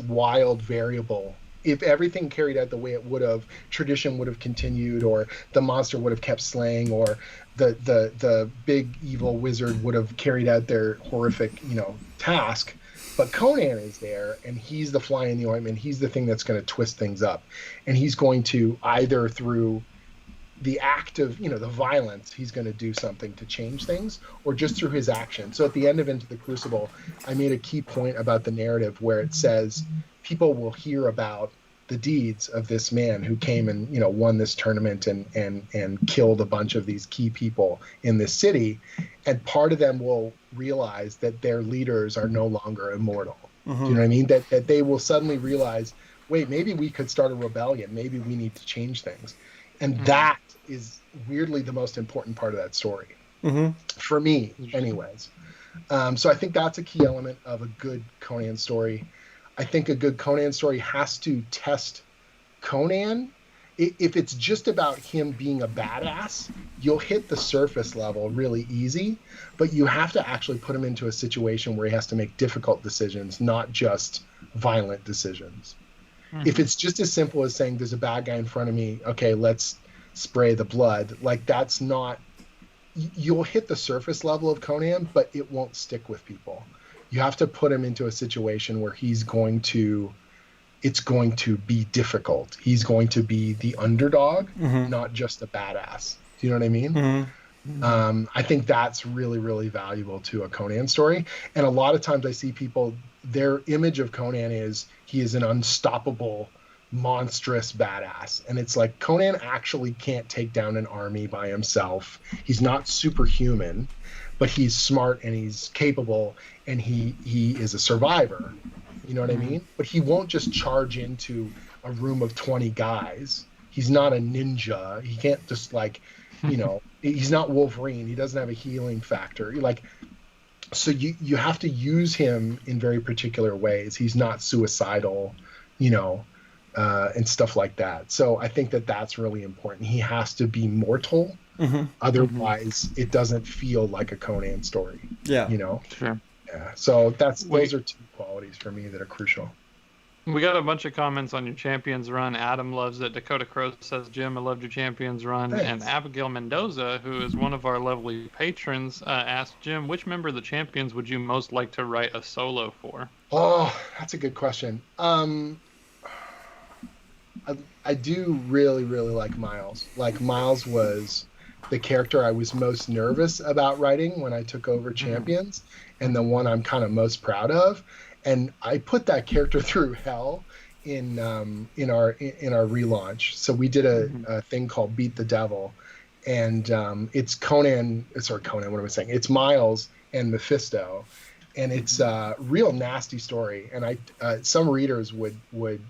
wild variable. If everything carried out the way it would have, tradition would have continued, or the monster would have kept slaying, or the big evil wizard would have carried out their horrific, task. But Conan is there, and he's the fly in the ointment. He's the thing that's going to twist things up. And he's going to, either through the act of, the violence, he's going to do something to change things, or just through his action. So at the end of Into the Crucible, I made a key point about the narrative where it says people will hear about the deeds of this man who came and, won this tournament and killed a bunch of these key people in this city. And part of them will realize that their leaders are no longer immortal. Do you know what I mean? That they will suddenly realize, wait, maybe we could start a rebellion. Maybe we need to change things. And that is weirdly the most important part of that story. For me, anyways. So I think that's a key element of a good Conan story. I think a good Conan story has to test Conan. If it's just about him being a badass, you'll hit the surface level really easy, but you have to actually put him into a situation where he has to make difficult decisions, not just violent decisions. If it's just as simple as saying there's a bad guy in front of me, okay, let's spray the blood, like that's not, you'll hit the surface level of Conan, but it won't stick with people. You have to put him into a situation where it's going to be difficult. He's going to be the underdog, not just a badass. Do you know what I mean? I think that's really, really valuable to a Conan story. And a lot of times I see people, their image of Conan is he is an unstoppable, monstrous badass. And it's like Conan actually can't take down an army by himself. He's not superhuman, but he's smart and he's capable and he is a survivor. You know what I mean? But he won't just charge into a room of 20 guys. He's not a ninja. He can't just he's not Wolverine. He doesn't have a healing factor. So you have to use him in very particular ways. He's not suicidal, and stuff like that. So I think that that's really important. He has to be mortal. Otherwise, it doesn't feel like a Conan story. Yeah. Sure. Yeah. So those are two qualities for me that are crucial. We got a bunch of comments on your Champions run. Adam loves it. Dakota Crow says, Jim, I loved your Champions run. Thanks. And Abigail Mendoza, who is one of our lovely patrons, asked, Jim, which member of the Champions would you most like to write a solo for? Oh, that's a good question. I do really, really like Miles. Like, Miles was the character I was most nervous about writing when I took over Champions, and the one I'm kind of most proud of. And I put that character through hell in our relaunch. So we did a thing called Beat the Devil, and it's Conan. What am I saying? It's Miles and Mephisto, and it's a real nasty story. And some readers would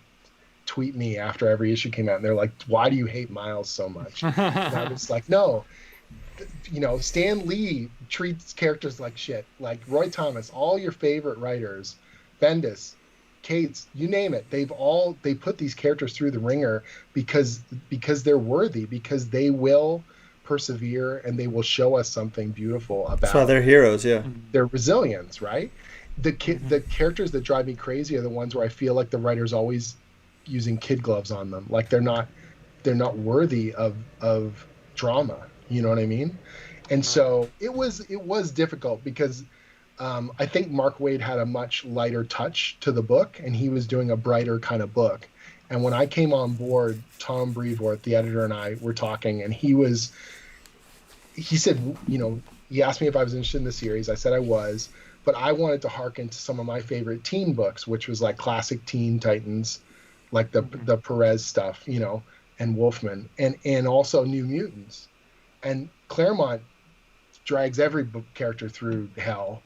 tweet me after every issue came out, and they're like, "Why do you hate Miles so much?" And I was like, "No, Stan Lee treats characters like shit. Like Roy Thomas, all your favorite writers, Bendis, Cates, you name it, they put these characters through the ringer because they're worthy, because they will persevere and they will show us something beautiful about. So they're heroes, yeah. Their resilience, right? The characters that drive me crazy are the ones where I feel like the writer's always using kid gloves on them, like they're not worthy of drama. You know what I mean? And so it was difficult because I think Mark Waid had a much lighter touch to the book, and he was doing a brighter kind of book. And when I came on board, Tom Brevoort, the editor, and I were talking, and he said, he asked me if I was interested in the series. I said I was, but I wanted to hearken to some of my favorite teen books, which was like classic Teen Titans, like the Perez stuff, you know, and Wolfman, and also New Mutants. And Claremont drags every book character through hell,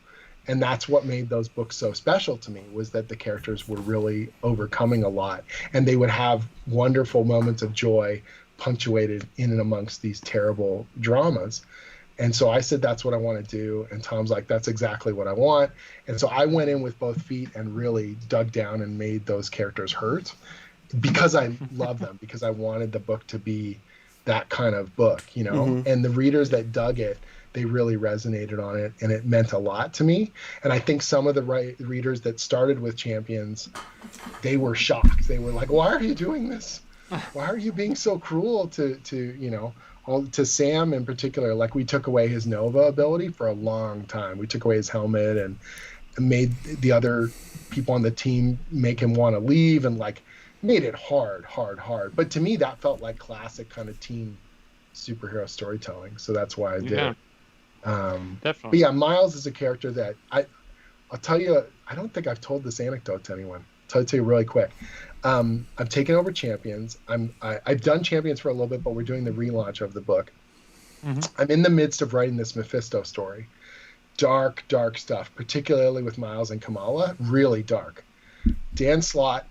and that's what made those books so special to me, was that the characters were really overcoming a lot, and they would have wonderful moments of joy punctuated in and amongst these terrible dramas. And so I said, that's what I want to do. And Tom's like, that's exactly what I want. And so I went in with both feet and really dug down and made those characters hurt, because I love them, because I wanted the book to be that kind of book, you know. Mm-hmm. And the readers that dug it, they really resonated on it, and it meant a lot to me. And I think some of the readers that started with Champions, they were shocked. They were like, why are you doing this? Why are you being so cruel to you know, to Sam in particular? Like, we took away his Nova ability for a long time. We took away his helmet and made the other people on the team make him want to leave, and like made it hard. But to me, that felt like classic kind of teen superhero storytelling. So that's why I did it. Definitely. But yeah, Miles is a character that I'll tell you, I don't think I've told this anecdote to anyone. I'll tell you really quick. I've taken over Champions. I've done Champions for a little bit, but we're doing the relaunch of the book. Mm-hmm. I'm in the midst of writing this Mephisto story. Dark stuff, particularly with Miles and Kamala. Really dark. Dan Slott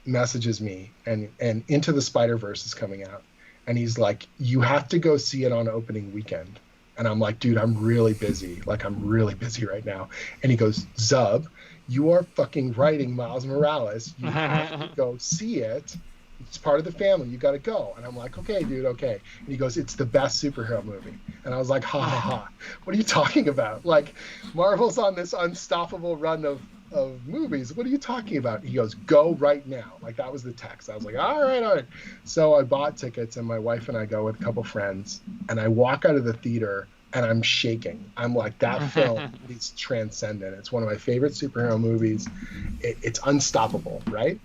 messages me, and Into the Spider-Verse is coming out. And he's like, you have to go see it on opening weekend. And I'm like, dude, I'm really busy. Like, I'm really busy right now. And he goes, Zub, you are fucking writing Miles Morales. You have to go see it. It's part of the family. You got to go. And I'm like, okay, dude, okay. And he goes, it's the best superhero movie. And I was like, ha, ha, ha. What are you talking about? Like, Marvel's on this unstoppable run of movies. What are you talking about? He goes, go right now. Like, that was the text. I was like, all right. So I bought tickets, and my wife and I go with a couple friends, and I walk out of the theater and I'm shaking. I'm like, that film is transcendent. It's one of my favorite superhero movies. It's unstoppable, right?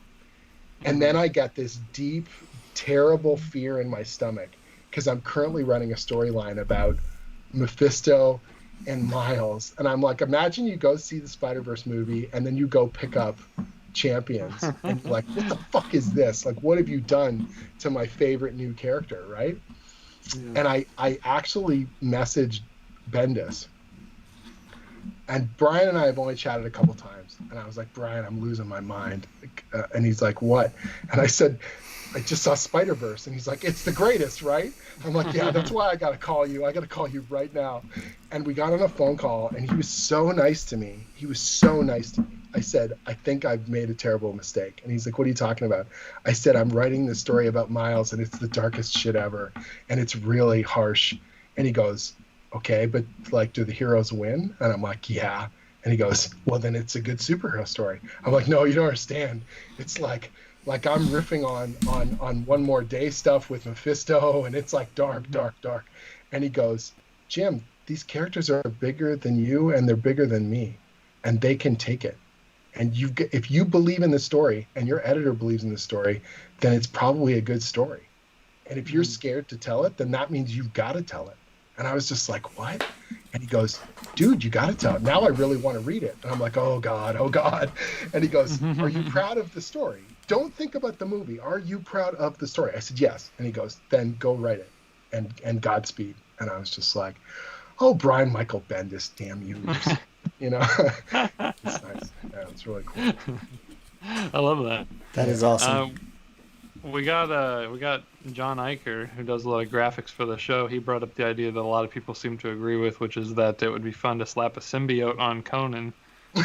And then I get this deep, terrible fear in my stomach, because I'm currently running a storyline about Mephisto and Miles. And I'm like, imagine you go see the Spider-Verse movie, and then you go pick up Champions. And you're like, what the fuck is this? Like, what have you done to my favorite new character, right? Yeah. And I actually messaged Bendis. And Brian and I have only chatted a couple times. And I was like, Brian, I'm losing my mind. And he's like, what? And I said, I just saw Spider-Verse. And he's like, it's the greatest, right? I'm like, yeah, that's why I got to call you. I got to call you right now. And we got on a phone call, and he was so nice to me. I said, I think I've made a terrible mistake. And he's like, what are you talking about? I said, I'm writing this story about Miles, and it's the darkest shit ever. And it's really harsh. And he goes, okay, but like, do the heroes win? And I'm like, yeah. And he goes, well, then it's a good superhero story. I'm like, no, you don't understand. It's like I'm riffing on One More Day stuff with Mephisto, and it's like dark. And he goes, Jim, these characters are bigger than you, and they're bigger than me, and they can take it. And if you believe in the story, and your editor believes in the story, then it's probably a good story. And if you're scared to tell it, then that means you've got to tell it. And I was just like, what? And he goes, dude, you got to tell it. Now I really want to read it. And I'm like, oh God. And he goes, are you proud of the story? Don't think about the movie. Are you proud of the story? I said, yes. And he goes, then go write it. And Godspeed. And I was just like, oh, Brian Michael Bendis, damn you. You know? It's nice. Yeah, it's really cool. I love that. That is awesome. We got John Iker, who does a lot of graphics for the show. He brought up the idea that a lot of people seem to agree with, which is that it would be fun to slap a symbiote on Conan. See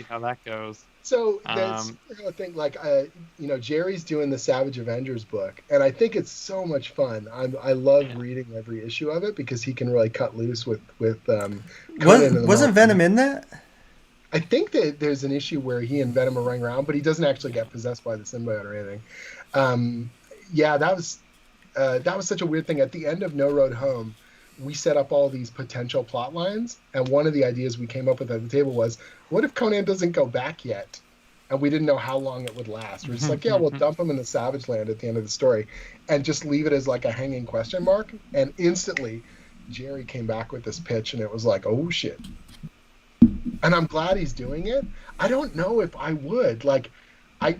how that goes. So that's the thing. Like, Jerry's doing the Savage Avengers book, and I think it's so much fun. I love reading every issue of it, because he can really cut loose with Conan. Wasn't Venom in that? I think that there's an issue where he and Venom are running around, but he doesn't actually get possessed by the symbiote or anything. That was such a weird thing. At the end of No Road Home, we set up all these potential plot lines, and one of the ideas we came up with at the table was, what if Conan doesn't go back yet? And we didn't know how long it would last. We're just like, yeah, we'll dump him in the Savage Land at the end of the story and just leave it as like a hanging question mark. And instantly, Jerry came back with this pitch, and it was like, oh shit. and I'm glad he's doing it. I don't know if I would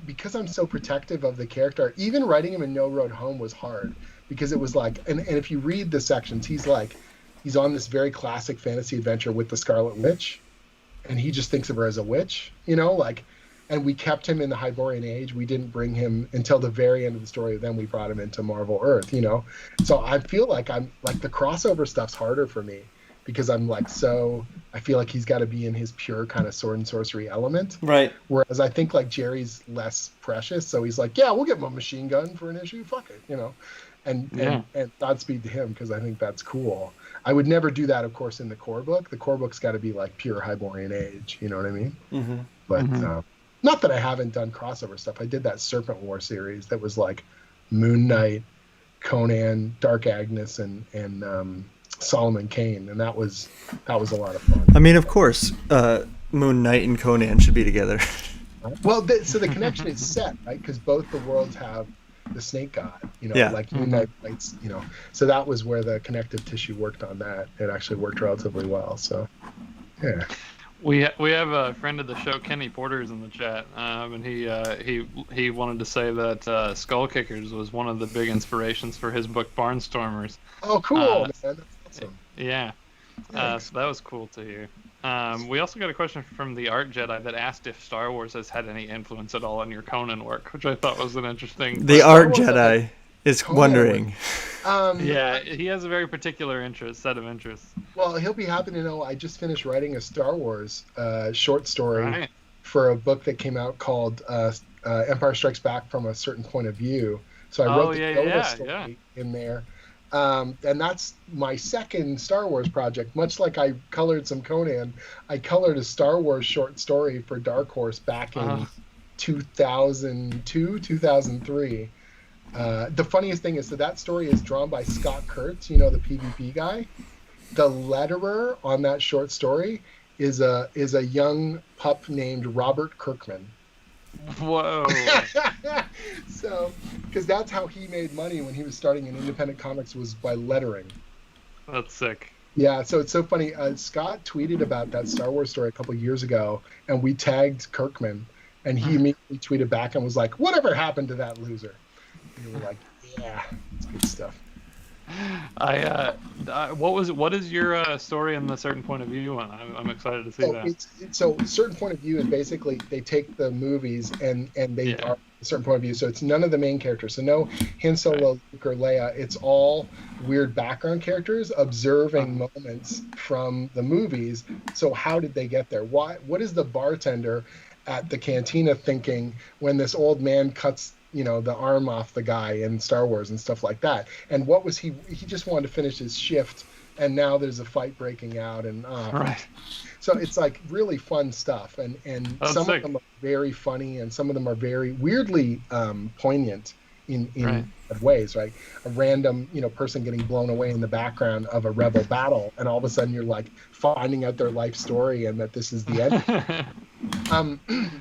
because I'm so protective of the character. Even writing him in No Road Home was hard because it was like, and if you read the sections, he's on this very classic fantasy adventure with the Scarlet Witch, and he just thinks of her as a witch, and we kept him in the Hyborian Age. We didn't bring him until the very end of the story. Then we brought him into Marvel Earth, So I feel like the crossover stuff's harder for me because I feel like he's got to be in his pure kind of sword and sorcery element. Right. Whereas I think Jerry's less precious. So he's like, yeah, we'll give him a machine gun for an issue. Fuck it, And Godspeed to him because I think that's cool. I would never do that, of course, in the core book. The core book's got to be pure Hyborian Age. You know what I mean? Mm-hmm. But not that I haven't done crossover stuff. I did that Serpent War series that was Moon Knight, Conan, Dark Agnes, and Solomon Kane, and that was a lot of fun. I mean, of course, Moon Knight and Conan should be together. Well, so the connection is set, right? Because both the worlds have the snake god, Moon Knight fights, So that was where the connective tissue worked on that. It actually worked relatively well. So, yeah. We have a friend of the show, Kenny Porter's in the chat, and he wanted to say that Skull Kickers was one of the big inspirations for his book Barnstormers. Oh, cool, man! That's awesome. Yeah, so that was cool to hear. We also got a question from the Art Jedi that asked if Star Wars has had any influence at all on your Conan work, which I thought was an interesting. The Art Jedi is wondering. Yeah, he has a very particular set of interests. Well, he'll be happy to know I just finished writing a Star Wars short story for a book that came out called Empire Strikes Back from a Certain Point of View. So I wrote the Yoda story in there. And that's my second Star Wars project. Much like I colored some Conan, I colored a Star Wars short story for Dark Horse back in 2002, 2003. The funniest thing is that story is drawn by Scott Kurtz, the PvP guy. The letterer on that short story is a young pup named Robert Kirkman. Whoa. So, because that's how he made money when he was starting in independent comics, was by lettering. That's sick. Yeah, so it's so funny. Scott tweeted about that Star Wars story a couple years ago, and we tagged Kirkman, and he immediately tweeted back and was like, "Whatever happened to that loser?" And we were like, "Yeah, it's good stuff." What is your story in the Certain Point of View one? I'm excited to see that. So Certain Point of View is basically they take the movies and they are a certain point of view. So it's none of the main characters. So no Han Solo, Luke, or Leia. It's all weird background characters observing moments from the movies. So how did they get there? What is the bartender at the cantina thinking when this old man cuts the arm off the guy in Star Wars and stuff like that? And what was he just wanted to finish his shift, and now there's a fight breaking out, and so it's really fun stuff, and some of them are very funny, and some of them are very weirdly poignant in ways, right? A random person getting blown away in the background of a rebel battle, and all of a sudden you're finding out their life story and that this is the end.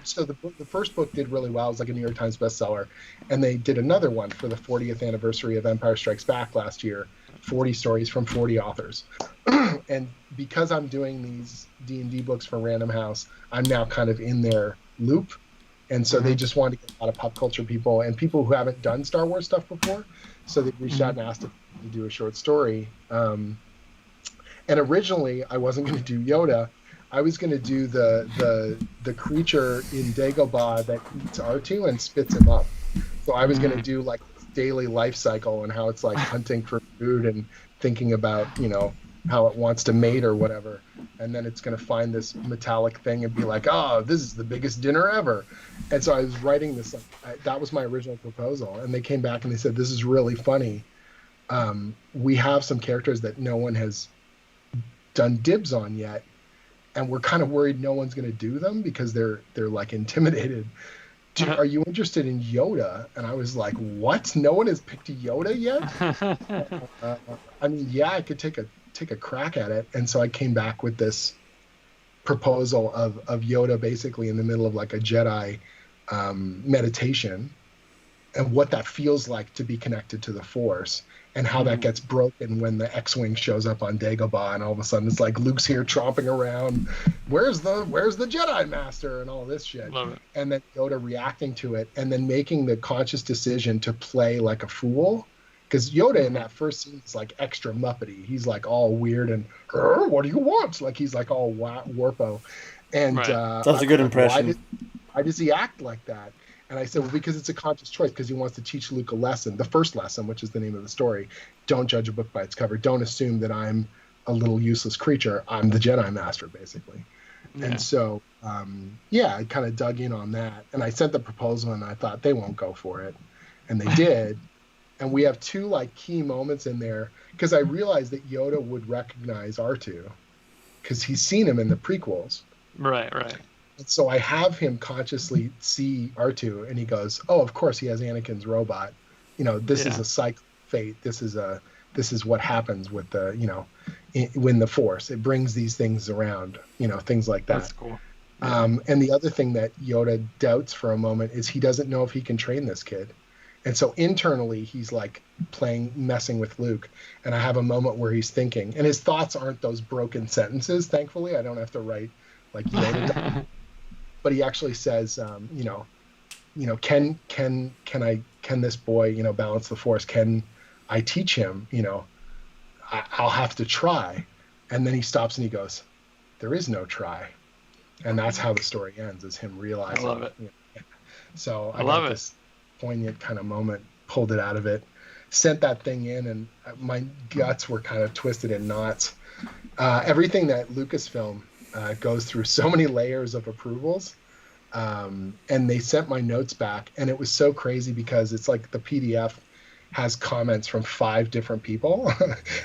So the first book did really well. It was a New York Times bestseller, and they did another one for the 40th anniversary of Empire Strikes Back last year, 40 stories from 40 authors. And because I'm doing these D&D books for Random House, I'm now kind of in their loop, and so they just wanted to get a lot of pop culture people and people who haven't done Star Wars stuff before, so they reached out and asked if to do a short story. And originally I wasn't going to do Yoda. I was going to do the creature in Dagobah that eats R2 and spits him up. So I was going to do this daily life cycle and how it's hunting for food and thinking about, how it wants to mate or whatever. And then it's going to find this metallic thing and be like, oh, this is the biggest dinner ever. And so I was writing this, that was my original proposal. And they came back and they said, this is really funny. We have some characters that no one has done dibs on yet. And we're kind of worried no one's going to do them because they're intimidated. Are you interested in Yoda? And I was like, what? No one has picked Yoda yet? I mean, yeah, I could take a crack at it. And so I came back with this proposal of Yoda basically in the middle of a Jedi meditation. what that feels like to be connected to the Force, and how that gets broken when the X-wing shows up on Dagobah, and all of a sudden it's like Luke's here tromping around, where's the Jedi Master, and all this shit. Love it. And then Yoda reacting to it, and then making the conscious decision to play like a fool, because Yoda in that first scene is like extra Muppety. He's like all weird and what do you want? Like he's like all warpo. And that was a good impression. Why does he act like that? And I said, well, because it's a conscious choice, because he wants to teach Luke a lesson. The first lesson, which is the name of the story: don't judge a book by its cover. Don't assume that I'm a little useless creature. I'm the Jedi Master, basically. Yeah. And so, I kind of dug in on that. And I sent the proposal, and I thought they won't go for it, and they did. And we have two like key moments in there, because I realized that Yoda would recognize R2, because he's seen him in the prequels. Right. And so I have him consciously see R2, and he goes, "Oh, of course he has Anakin's robot. This is a cycle of fate. This is what happens with the when the Force, it brings these things around. Things like that." That's cool. And the other thing that Yoda doubts for a moment is he doesn't know if he can train this kid. And so internally, he's like messing with Luke. And I have a moment where he's thinking, and his thoughts aren't those broken sentences. Thankfully, I don't have to write like Yoda. But he actually says, can this boy, balance the Force? Can I teach him? I'll have to try. And then he stops and he goes, there is no try. And that's how the story ends, is him realizing. I love it. So I got this poignant kind of moment, pulled it out of it, sent that thing in, and my guts were kind of twisted in knots. Everything that Lucasfilm goes through so many layers of approvals, and they sent my notes back, and it was so crazy because it's like the PDF has comments from 5 different people,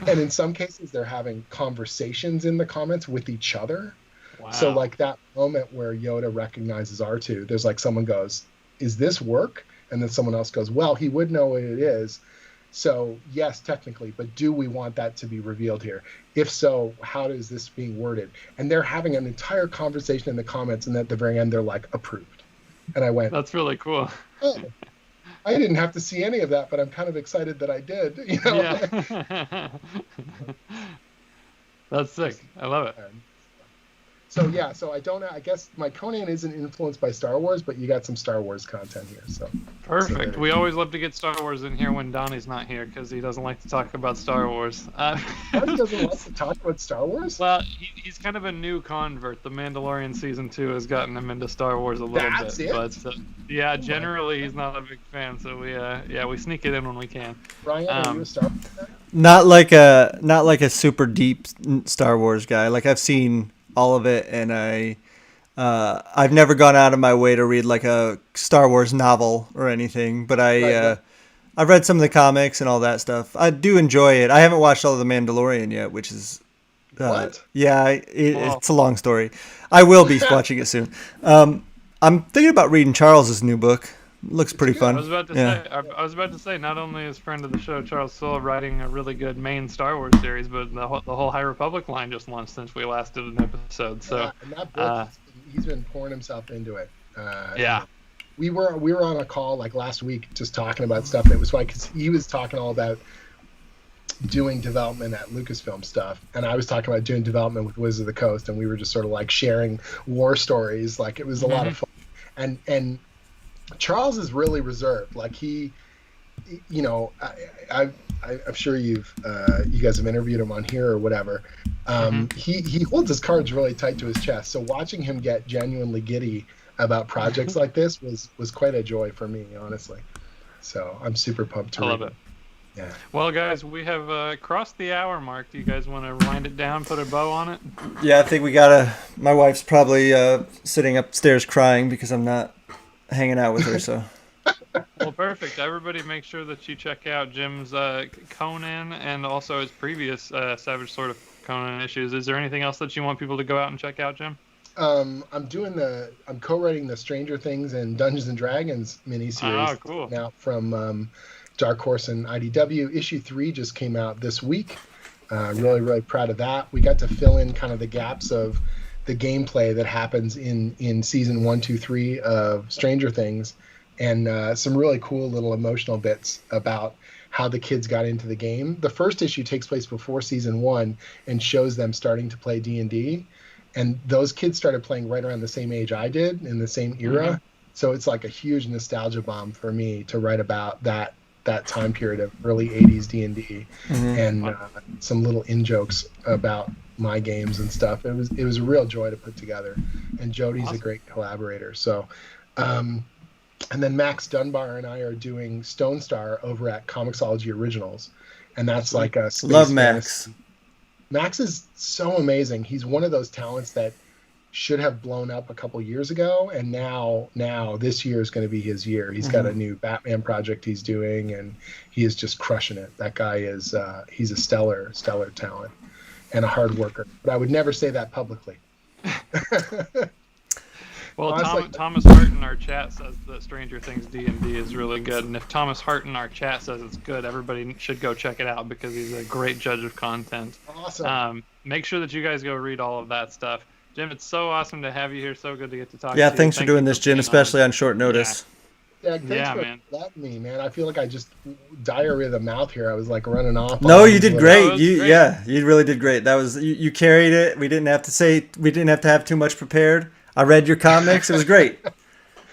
and in some cases they're having conversations in the comments with each other. Wow. So like that moment where Yoda recognizes R2, there's like someone goes, "Is this work?" And then someone else goes, "Well, he would know what it is. So yes, technically, but do we want that to be revealed here? If so, how is this being worded?" And they're having an entire conversation in the comments, and at the very end, they're like, "Approved." And I went, "That's really cool." Oh, I didn't have to see any of that, but I'm kind of excited that I did. Yeah. That's sick. I love it. So I don't know. I guess my Conan isn't influenced by Star Wars, but you got some Star Wars content here. So perfect. We always love to get Star Wars in here when Donnie's not here, because he doesn't like to talk about Star Wars. Donnie doesn't like to talk about Star Wars? Well, he's kind of a new convert. The Mandalorian season 2 has gotten him into Star Wars a little bit. It? But generally he's not a big fan. So we sneak it in when we can. Ryan, are you a Star Wars guy? Not like a super deep Star Wars guy. Like I've seen all of it, and I've never gone out of my way to read like a Star Wars novel or anything, but I've read some of the comics and all that stuff. I do enjoy it. I haven't watched all of The Mandalorian yet, which is what? Yeah, it's a long story. I will be watching it soon. I'm thinking about reading Charles's new book. Looks pretty fun. I was about to say, not only is friend of the show Charles Soule writing a really good main Star Wars series, but the whole High Republic line just launched since we last did an episode. So and that book, he's been pouring himself into it. We were on a call like last week just talking about stuff. It was fun because he was talking all about doing development at Lucasfilm stuff, and I was talking about doing development with Wizards of the Coast, and we were just sort of like sharing war stories. Like it was a lot of fun, and Charles is really reserved. Like he, I'm sure you guys have interviewed him on here or whatever. He holds his cards really tight to his chest. So watching him get genuinely giddy about projects like this was quite a joy for me, honestly. So I'm super pumped to read. I love it. Yeah. Well, guys, we have crossed the hour mark. Do you guys want to wind it down, put a bow on it? Yeah, I think we gotta. My wife's probably sitting upstairs crying because I'm not hanging out with her, so. Well, perfect. Everybody make sure that you check out Jim's Conan and also his previous Savage Sword of Conan issues. Is there anything else that you want people to go out and check out, Jim? I'm co-writing the Stranger Things and Dungeons and Dragons miniseries now from Dark Horse and IDW. Issue 3 just came out this week. Really, really proud of that. We got to fill in kind of the gaps of the gameplay that happens in season 1, 2, 3 of Stranger Things and some really cool little emotional bits about how the kids got into the game. The first issue takes place before season 1 and shows them starting to play D&D, and those kids started playing right around the same age I did in the same era. Mm-hmm. So it's like a huge nostalgia bomb for me to write about that time period of early 80s D&D, and some little in-jokes about my games and stuff. It was a real joy to put together, and Jody's a great collaborator. So and then Max Dunbar and I are doing Stone Star over at Comixology Originals, and that's like a space love Max. fantasy. Max is so amazing. He's one of those talents that should have blown up a couple years ago, and now this year is going to be his year. He's got a new Batman project he's doing, and he is just crushing it. That guy is he's a stellar talent and a hard worker. But I would never say that publicly. Well, Thomas Hart in our chat says that Stranger Things D&D is really good, and if Thomas Hart in our chat says it's good, everybody should go check it out because he's a great judge of content. Awesome. Make sure that you guys go read all of that stuff. Jim, it's so awesome to have you here. So good to get to talk to you. Yeah, thanks for doing this, Jim, especially on short notice. Yeah, thanks for letting me, man. I feel like I just diarrhea of the mouth here. I was like running off. No, you did great. You really did great. That was you carried it. We didn't have to have too much prepared. I read your comics. It was great.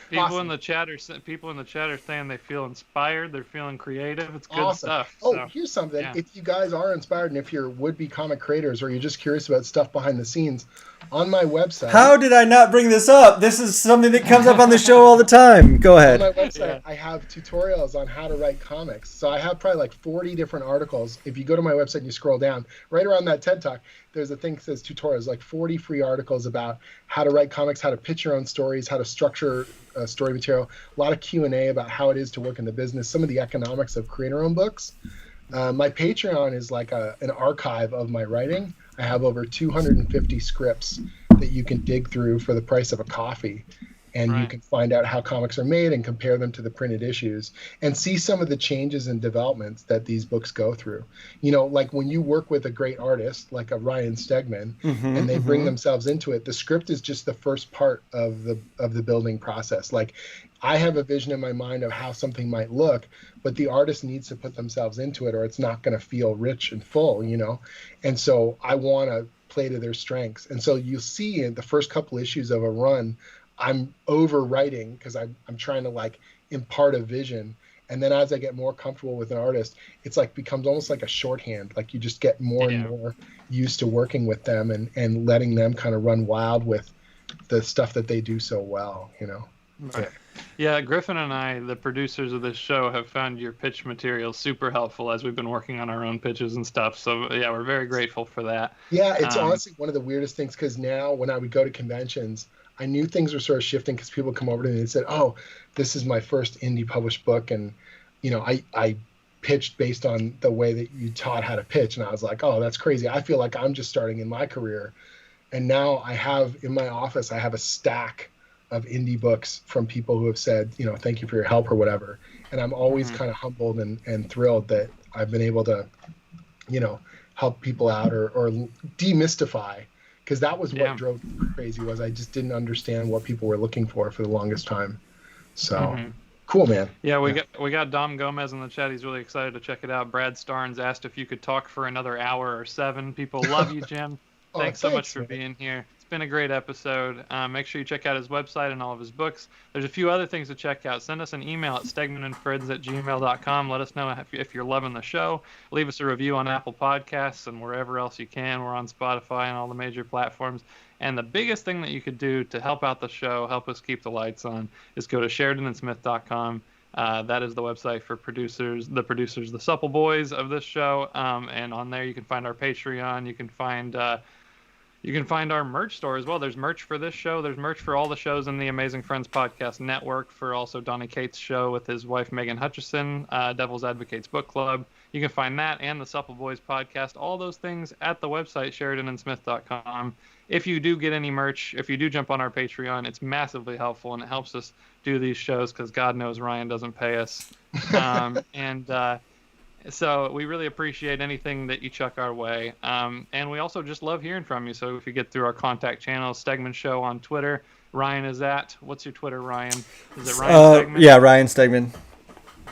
People in the chat are saying they feel inspired. They're feeling creative. It's good stuff. Oh, so, here's something. Yeah. If you guys are inspired, and if you're would-be comic creators, or you're just curious about stuff behind the scenes, on my website. How did I not bring this up? This is something that comes up on the show all the time. Go ahead. On my website, I have tutorials on how to write comics. So I have probably like 40 different articles. If you go to my website and you scroll down, right around that TED Talk, there's a thing that says tutorials, like 40 free articles about how to write comics, how to pitch your own stories, how to structure story material, a lot of Q&A about how it is to work in the business, some of the economics of creator-owned books. My Patreon is like an archive of my writing. I have over 250 scripts that you can dig through for the price of a coffee. And you can find out how comics are made and compare them to the printed issues and see some of the changes and developments that these books go through. You know, like when you work with a great artist like a Ryan Stegman and they bring themselves into it, the script is just the first part of the building process. Like I have a vision in my mind of how something might look, but the artist needs to put themselves into it or it's not going to feel rich and full, you know? And so I want to play to their strengths. And so you see in the first couple issues of a run, I'm overwriting because I'm trying to like impart a vision. And then as I get more comfortable with an artist, it's like becomes almost like a shorthand. Like you just get more and more used to working with them and letting them kind of run wild with the stuff that they do so well, you know? Right. Yeah, Griffin and I, the producers of this show, have found your pitch material super helpful as we've been working on our own pitches and stuff. So, yeah, we're very grateful for that. Yeah, it's honestly one of the weirdest things because now when I would go to conventions, I knew things were sort of shifting because people would come over to me and said, oh, this is my first indie published book. And, you know, I pitched based on the way that you taught how to pitch. And I was like, oh, that's crazy. I feel like I'm just starting in my career. And now I have in my office, I have a stack of indie books from people who have said, you know, thank you for your help or whatever. And I'm always kind of humbled and thrilled that I've been able to, you know, help people out or demystify. Because that was what drove me crazy was I just didn't understand what people were looking for the longest time. So cool, man. Yeah, we got Dom Gomez in the chat. He's really excited to check it out. Brad Starnes asked if you could talk for another hour or 7. People love you, Jim. Thanks so much for being here. It's been a great episode. Make sure you check out his website and all of his books. There's a few other things to check out. Send us an email at stegmanandfrids@gmail.com. Let us know if you're loving the show. Leave us a review on Apple Podcasts and wherever else you can. We're on Spotify and all the major platforms. And the biggest thing that you could do to help out the show, help us keep the lights on, is go to SheridanandSmith.com. That is the website for the Supple Boys of this show. And on there you can find our Patreon. You can find our merch store as well. There's merch for this show. There's merch for all the shows in the Amazing Friends Podcast Network, for also Donnie Cates' show with his wife, Megan Hutchison, Devil's Advocates Book Club. You can find that and the Supple Boys podcast, all those things at the website, SheridanandSmith.com. If you do get any merch, if you do jump on our Patreon, it's massively helpful, and it helps us do these shows because God knows Ryan doesn't pay us. So we really appreciate anything that you chuck our way. And we also just love hearing from you. So if you get through our contact channels, Stegman Show on Twitter, Ryan is at. What's your Twitter, Ryan? Is it Ryan Stegman? Yeah, Ryan Stegman.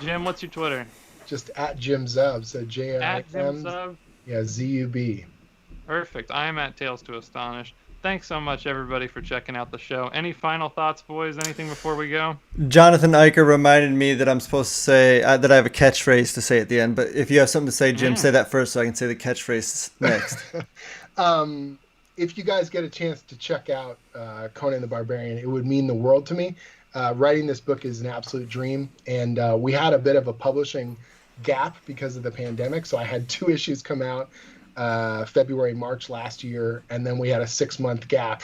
Jim, what's your Twitter? Just at Jim Zub. So Jim. At Jim Zub. Yeah, ZUB. Perfect. I am at Tales to Astonish. Thanks so much, everybody, for checking out the show. Any final thoughts, boys? Anything before we go? Jonathan Iker reminded me that I'm supposed to say that I have a catchphrase to say at the end. But if you have something to say, Jim, say that first so I can say the catchphrase next. If you guys get a chance to check out Conan the Barbarian, it would mean the world to me. Writing this book is an absolute dream. And we had a bit of a publishing gap because of the pandemic. So I had 2 issues come out. February, March last year, and then we had a 6-month gap,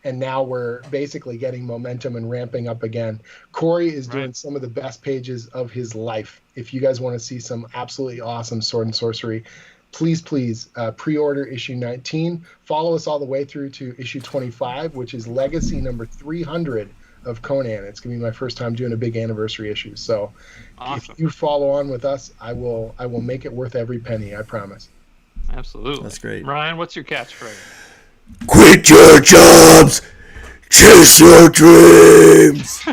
and now we're basically getting momentum and ramping up again. Corey is doing some of the best pages of his life. If you guys want to see some absolutely awesome sword and sorcery, please pre-order issue 19. Follow us all the way through to issue 25, which is legacy number 300 of Conan. It's gonna be my first time doing a big anniversary issue, so awesome. If you follow on with us, I will make it worth every penny, I promise. Absolutely. That's great. Ryan, what's your catchphrase? Quit your jobs, chase your dreams.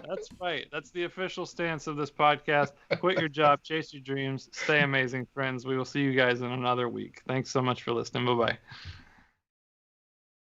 That's right. That's the official stance of this podcast. Quit your job, chase your dreams, stay amazing, friends. We will see you guys in another week. Thanks so much for listening. Bye-bye.